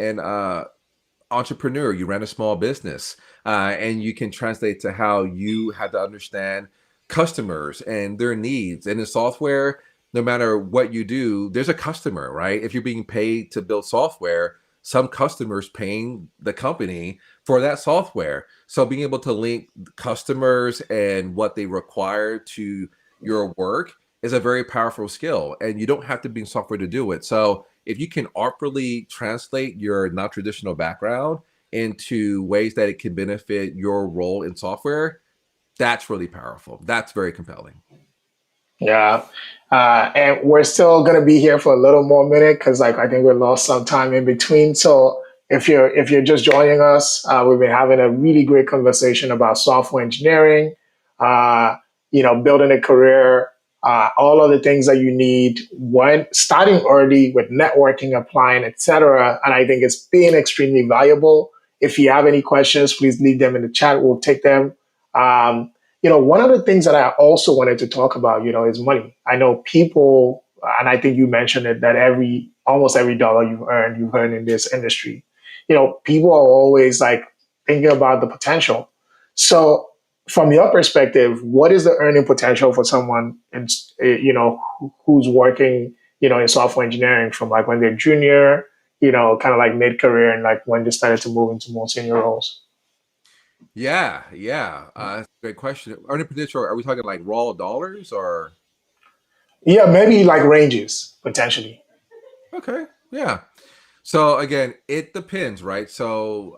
entrepreneur, you ran a small business, and you can translate to how you had to understand customers and their needs. And in software, no matter what you do, there's a customer, right? If you're being paid to build software, some customers paying the company for that software. So being able to link customers and what they require to your work is a very powerful skill. And you don't have to be in software to do it. So if you can artfully translate your non-traditional background into ways that it can benefit your role in software, that's really powerful. That's very compelling. Yeah. And we're still gonna be here for a little more minute because like I think we lost some time in between. So if you're just joining us, we've been having a really great conversation about software engineering, uh, building a career, all of the things that you need when starting early with networking, applying, etc. And I think it's been extremely valuable. If you have any questions, please leave them in the chat. We'll take them. Um, one of the things that I also wanted to talk about, is money. I know people, and I think you mentioned it, that almost every dollar you've earned in this industry. People are always like thinking about the potential. So, from your perspective, what is the earning potential for someone, who's working, in software engineering from like when they're junior, kind of like mid career, and like when they started to move into more senior roles? Yeah, yeah. That's a great question. Earning potential, are we talking like raw dollars or? Yeah, maybe like ranges potentially. Okay, yeah. So again, it depends, right? So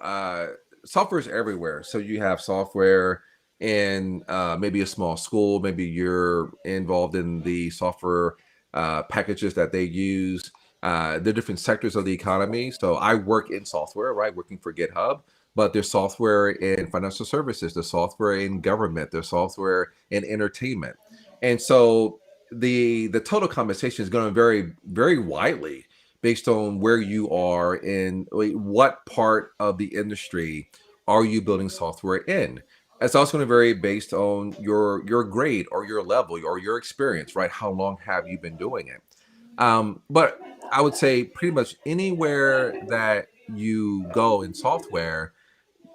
software is everywhere. So you have software in maybe a small school, maybe you're involved in the software packages that they use. The different sectors of the economy. So I work in software, right? Working for GitHub, but there's software in financial services, there's software in government, there's software in entertainment. And so the total compensation is going to vary very widely based on where you are in, like, what part of the industry are you building software in. It's also going to vary based on your grade or your level or your experience, right? How long have you been doing it? But I would say pretty much anywhere that you go in software,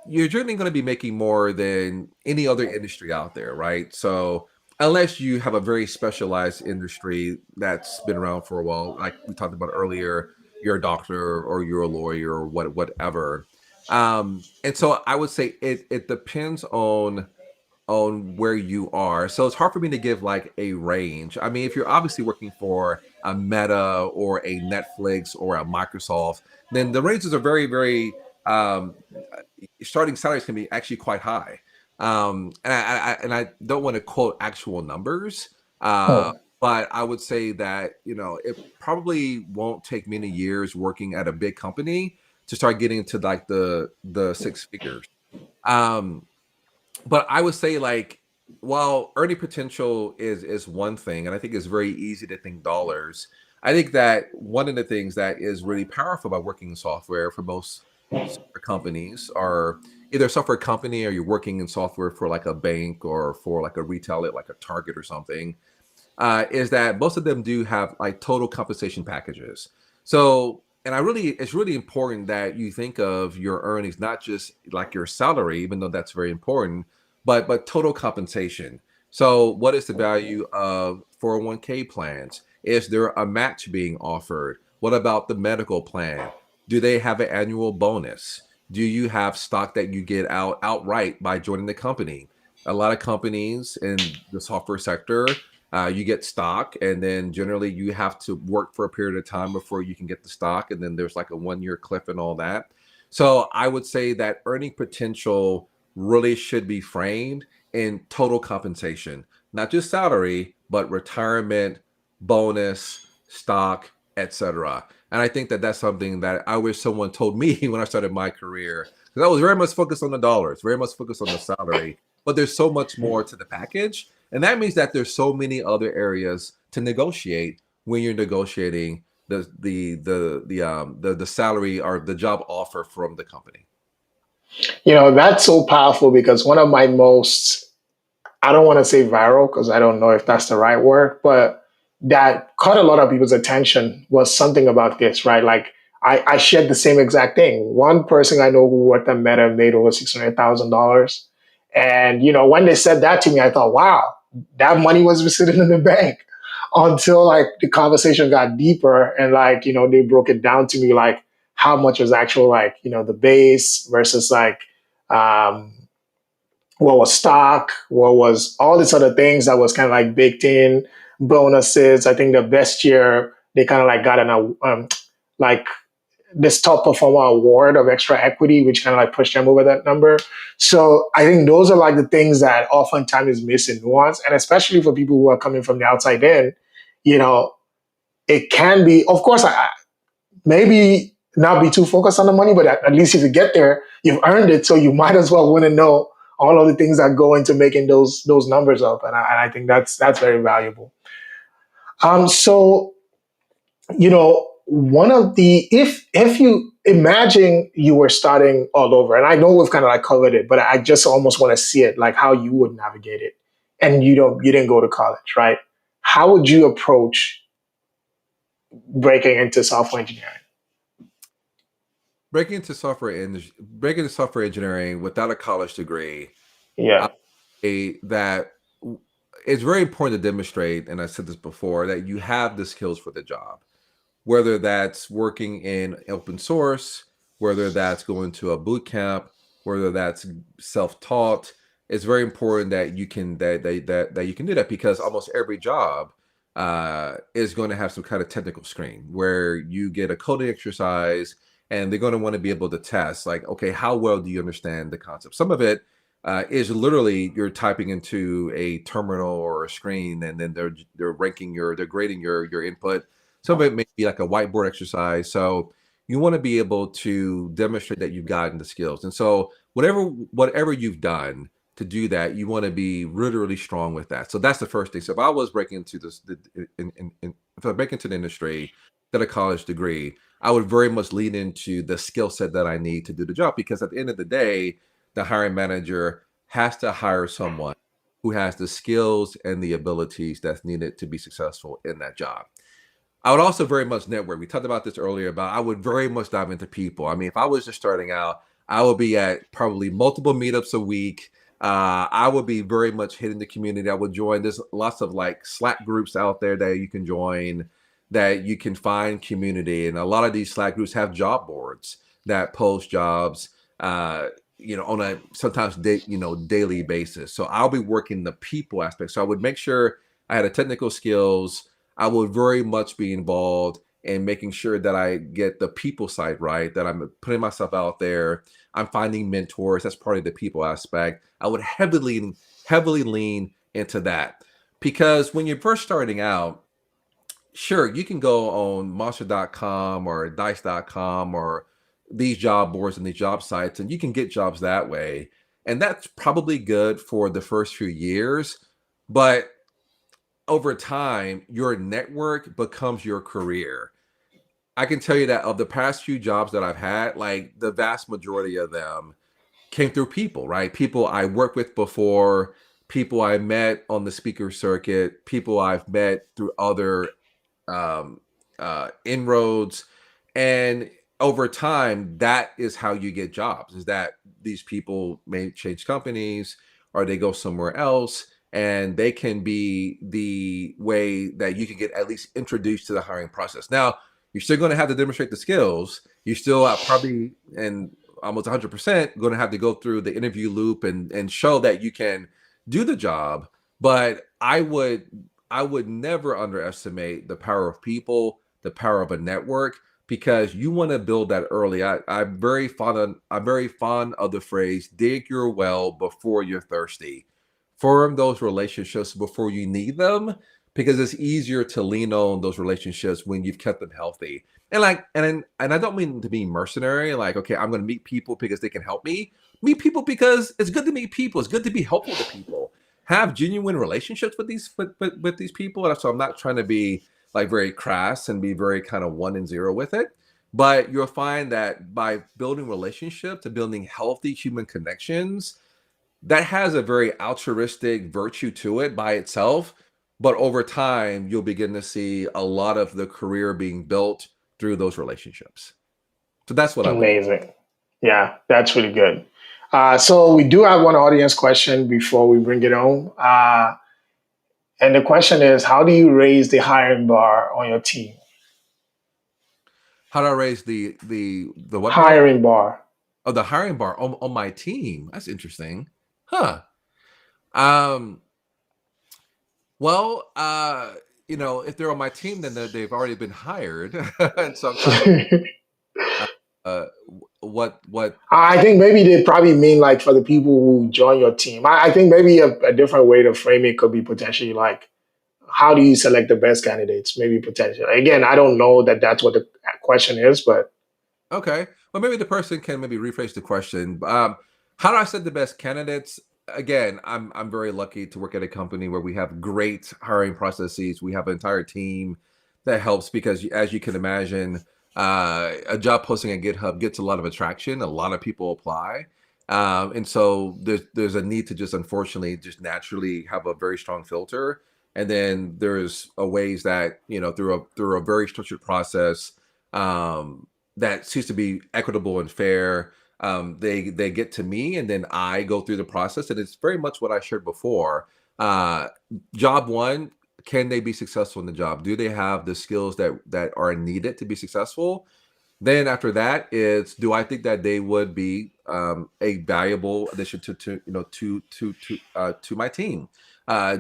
you're generally going to be making more than any other industry out there, right? So unless you have a very specialized industry that's been around for a while, like we talked about earlier, you're a doctor or you're a lawyer or whatever. And so I would say it depends on where you are. So it's hard for me to give like a range. I mean, if you're obviously working for a Meta or a Netflix or a Microsoft, then the ranges are very, very starting salaries can be actually quite high. And I don't want to quote actual numbers, uh, Hmm. but I would say that it probably won't take many years working at a big company to start getting into like the six figures. Um, but I would say, like, while earning potential is one thing, and I think it's very easy to think dollars. I think that one of the things that is really powerful about working in software for most software companies are either a software company or you're working in software for like a bank or for like a retailer like a Target or something, is that most of them do have like total compensation packages. So, and it's really important that you think of your earnings not just like your salary, even though that's very important, but total compensation. So, what is the value of 401k plans? Is there a match being offered? What about the medical plan? Do they have an annual bonus? Do you have stock that you get outright by joining the company? A lot of companies in the software sector, you get stock, and then generally you have to work for a period of time before you can get the stock, and then there's like a 1 year cliff and all that. So I would say that earning potential really should be framed in total compensation, not just salary, but retirement, bonus, stock, etc. And I think that that's something that I wish someone told me when I started my career, because I was very much focused on the dollars, very much focused on the salary. But there's so much more to the package, and that means that there's so many other areas to negotiate when you're negotiating the salary or the job offer from the company. That's so powerful because one of my most, I don't want to say viral because I don't know if that's the right word, but that caught a lot of people's attention was something about this, right? Like I shared the same exact thing. One person I know who worked at Meta made over $600,000. And, when they said that to me, I thought, wow, that money was sitting in the bank until like the conversation got deeper and like, they broke it down to me, like how much was actual, like, the base versus like, um, what was stock, what was all these other things that was kind of like baked in, bonuses. I think the best year they kind of like got like this top performer award of extra equity, which kind of like pushed them over that number. So I think those are like the things that oftentimes is missing nuance, and especially for people who are coming from the outside in, you know, it can be, of course, maybe not be too focused on the money, but at least if you get there, you've earned it. So you might as well want to know all of the things that go into making those numbers up, and I think that's very valuable. So one of the if you imagine you were starting all over, and I know we've kind of like covered it, but I just almost want to see it like how you would navigate it, and you didn't go to college, right? How would you approach breaking into software engineering? Breaking into software engineering without a college degree, I Yeah. say that it's very important to demonstrate, and I said this before, that you have the skills for the job, whether that's working in open source, whether that's going to a boot camp, whether that's self-taught. It's very important that you can do that, because almost every job is going to have some kind of technical screen where you get a coding exercise, and they're going to want to be able to test, like, okay, how well do you understand the concept? Some of it is literally you're typing into a terminal or a screen, and then they're grading your input. Some of it may be like a whiteboard exercise. So you want to be able to demonstrate that you've gotten the skills. And so whatever you've done, to do that, you want to be really, really strong with that. So that's the first thing. So if I was breaking into if I break into the industry, get a college degree, I would very much lean into the skill set that I need to do the job, because at the end of the day, the hiring manager has to hire someone who has the skills and the abilities that's needed to be successful in that job. I would also very much network. We talked about this earlier about I would very much dive into people. I mean, if I was just starting out, I would be at probably multiple meetups a week. I would be very much hitting the community. I would join. There's lots of like Slack groups out there that you can join, that you can find community. And a lot of these Slack groups have job boards that post jobs, on a sometimes daily basis. So I'll be working the people aspect. So I would make sure I had a technical skills. I would very much be involved in making sure that I get the people side right, that I'm putting myself out there. I'm finding mentors. That's part of the people aspect. I would heavily lean into that, because when you're first starting out, sure, you can go on monster.com or dice.com or these job boards and these job sites, and you can get jobs that way. And that's probably good for the first few years. But over time, your network becomes your career. I can tell you that of the past few jobs that I've had, like the vast majority of them came through people, right? People I worked with before, people I met on the speaker circuit, people I've met through other um, inroads. And over time, that is how you get jobs, is that these people may change companies or they go somewhere else, and they can be the way that you can get at least introduced to the hiring process. Now, you're still going to have to demonstrate the skills. You still are probably, and almost 100% going to have to go through the interview loop and show that you can do the job. But I would never underestimate the power of people, the power of a network, because you want to build that early. I'm very fond of the phrase "dig your well before you're thirsty." Form those relationships before you need them, because it's easier to lean on those relationships when you've kept them healthy. And I don't mean to be mercenary. Like, okay, I'm going to meet people because they can help me. Meet people because it's good to meet people. It's good to be helpful to people, have genuine relationships with these people. And so I'm not trying to be like very crass and be very kind of 1 and 0 with it. But you'll find that by building relationships and building healthy human connections, that has a very altruistic virtue to it by itself. But over time, you'll begin to see a lot of the career being built through those relationships. So that's what I would do. Amazing. Yeah, that's really good. So we do have one audience question before we bring it home. And the question is, how do you raise the hiring bar on your team? How do I raise the what bar? Hiring bar. Oh, the hiring bar on my team. That's interesting. Huh. Um, well, if they're on my team, then they've already been hired. And so I'm trying to uh, uh what I think maybe they probably mean like for the people who join your team. I think maybe a different way to frame it could be potentially like, how do you select the best candidates? Maybe potentially. Again, I don't know that that's what the question is, but Okay. Well, maybe the person can maybe rephrase the question. How do I set the best candidates? Again, I'm very lucky to work at a company where we have great hiring processes. We have an entire team that helps, because, as you can imagine, a job posting at GitHub gets a lot of attraction. A lot of people apply, and so there's a need to just, unfortunately, just naturally have a very strong filter. And then there's a ways that, through a very structured process, um, that seems to be equitable and fair. They get to me, and then I go through the process, and it's very much what I shared before. Uh, Job one: can they be successful in the job? Do they have the skills that are needed to be successful? Then after that, it's, do I think that they would be a valuable addition to my team?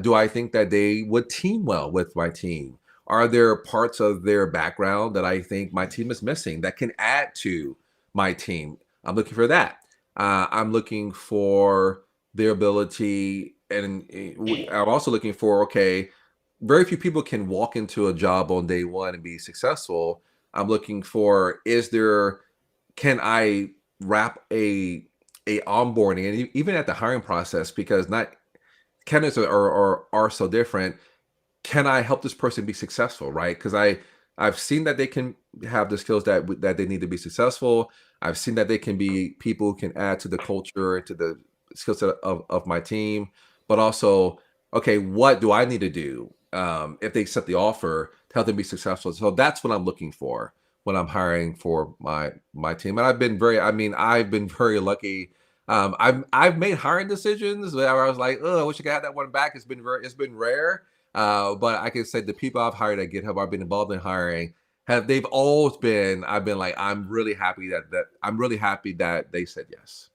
Do I think that they would team well with my team? Are there parts of their background that I think my team is missing that can add to my team? I'm looking for that. I'm looking for their ability, and I'm also looking for, okay, very few people can walk into a job on day one and be successful. I'm looking for, can I wrap a onboarding and even at the hiring process, because not candidates are so different. Can I help this person be successful, right? Because I've seen that they can have the skills that they need to be successful. I've seen that they can be people who can add to the culture and to the skill set of my team, but also, okay, what do I need to do if they accept the offer to help them be successful? So that's what I'm looking for when I'm hiring for my team. And I've been very lucky. I've made hiring decisions where I was like, oh, I wish I could have that one back. It's been rare, but I can say the people I've hired at GitHub, I've been involved in hiring, they've always been. I've been like, I'm really happy I'm really happy that they said yes.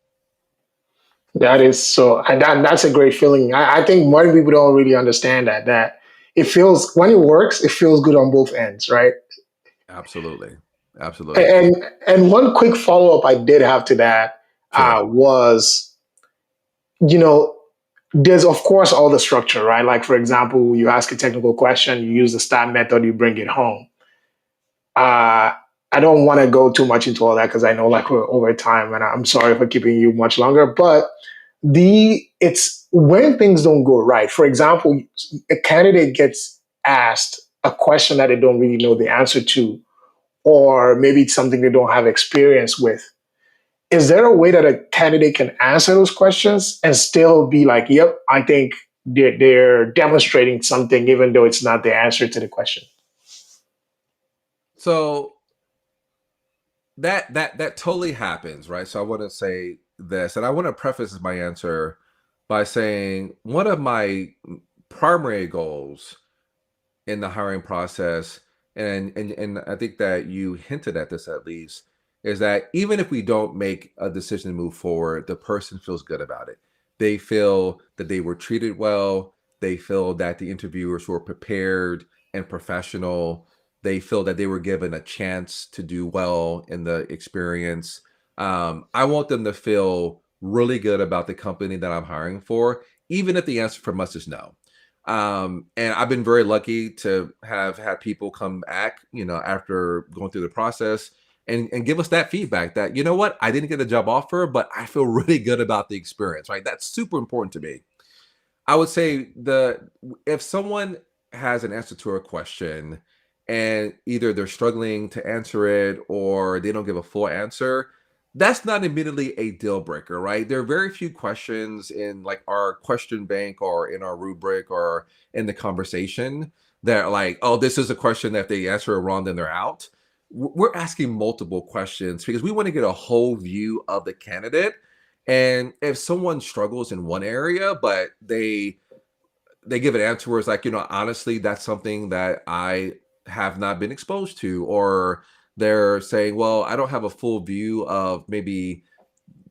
That is so, and that's a great feeling. I think more people don't really understand that it feels when it works, it feels good on both ends, right? Absolutely, absolutely. And one quick follow up I did have to that Sure. was, you know, there's of course all the structure, right? Like for example, you ask a technical question, you use the STAR method, you bring it home. Uh, I don't want to go too much into all that because I know like we're over time, and I'm sorry for keeping you much longer. But it's when things don't go right. For example, a candidate gets asked a question that they don't really know the answer to, or maybe it's something they don't have experience with. Is there a way that a candidate can answer those questions and still be like, "Yep, I think they're demonstrating something," even though it's not the answer to the question? So that totally happens, right? So I want to say this, and I want to preface my answer by saying one of my primary goals in the hiring process, and I think that you hinted at this at least, is that even if we don't make a decision to move forward, the person feels good about it. They feel that they were treated well. They feel that the interviewers were prepared and professional. They feel that they were given a chance to do well in the experience. I want them to feel really good about the company that I'm hiring for, even if the answer from us is no. And I've been very lucky to have had people come back, after going through the process and give us that feedback that, you know what, I didn't get a job offer, but I feel really good about the experience, right? That's super important to me. I would say if someone has an answer to a question and either they're struggling to answer it or they don't give a full answer, that's not immediately a deal breaker, right? There are very few questions in like our question bank or in our rubric or in the conversation that are like, oh, this is a question that if they answer it wrong, then they're out. We're asking multiple questions because we want to get a whole view of the candidate, and if someone struggles in one area, but they give an answer where it's like, honestly, that's something that I have not been exposed to, or they're saying, well, I don't have a full view of maybe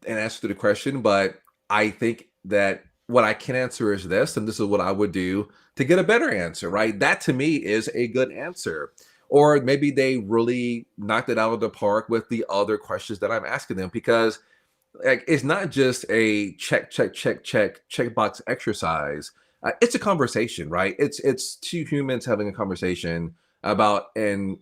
an answer to the question, but I think that what I can answer is this, and this is what I would do to get a better answer, right? That to me is a good answer. Or maybe they really knocked it out of the park with the other questions that I'm asking them, because like it's not just a checkbox exercise. It's a conversation, right? It's two humans having a conversation about an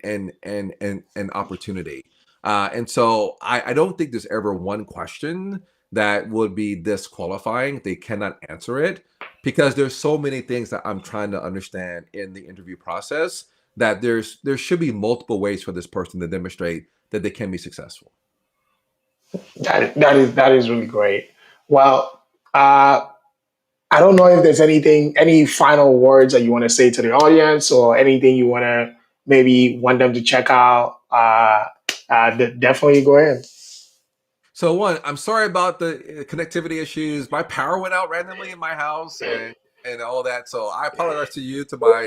opportunity. And so I don't think there's ever one question that would be disqualifying. They cannot answer it because there's so many things that I'm trying to understand in the interview process, that there should be multiple ways for this person to demonstrate that they can be successful. That is really great. Well, uh, I don't know if there's any final words that you want to say to the audience, or anything you want to maybe want them to check out. Definitely go ahead. So one, I'm sorry about the connectivity issues. My power went out randomly in my house and all that. So I apologize to you, to my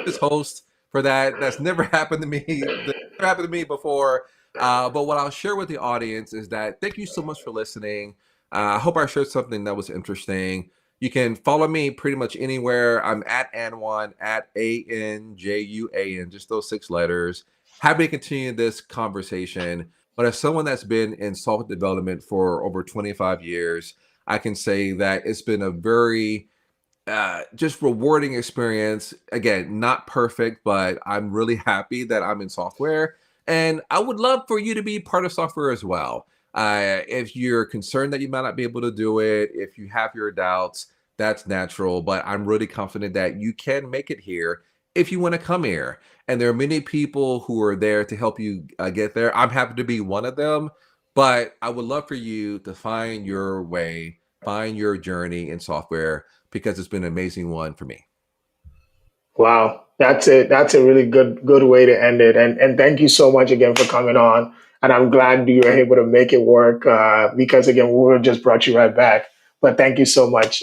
this host, for that. That's never happened to me. That never happened to me before. But what I'll share with the audience is that thank you so much for listening. I hope I shared something that was interesting. You can follow me pretty much anywhere. I'm at Anjuan, at Anjuan, just those 6 letters. Happy to continue this conversation. But as someone that's been in software development for over 25 years, I can say that it's been a very just rewarding experience. Again, not perfect, but I'm really happy that I'm in software. And I would love for you to be part of software as well. If you're concerned that you might not be able to do it, if you have your doubts, that's natural. But I'm really confident that you can make it here if you want to come here. And there are many people who are there to help you get there. I'm happy to be one of them, but I would love for you to find your way, find your journey in software because it's been an amazing one for me. Wow, that's it. That's a really good way to end it. And thank you so much again for coming on. And I'm glad you were able to make it work because again, we would have just brought you right back. But thank you so much.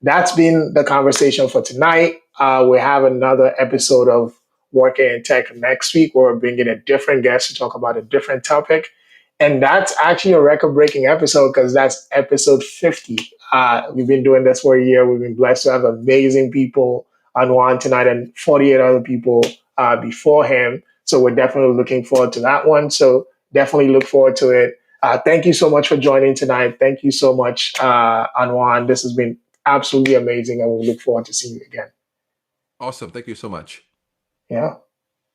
That's been the conversation for tonight. We have another episode of Working in Tech next week where we're bringing a different guest to talk about a different topic. And that's actually a record breaking episode because that's episode 50. We've been doing this for a year. We've been blessed to have amazing people Anjuan tonight and 48 other people before him. So we're definitely looking forward to that one. So definitely look forward to it. Thank you so much for joining tonight. Thank you so much, Anjuan. This has been absolutely amazing, and we look forward to seeing you again. Awesome. Thank you so much. Yeah.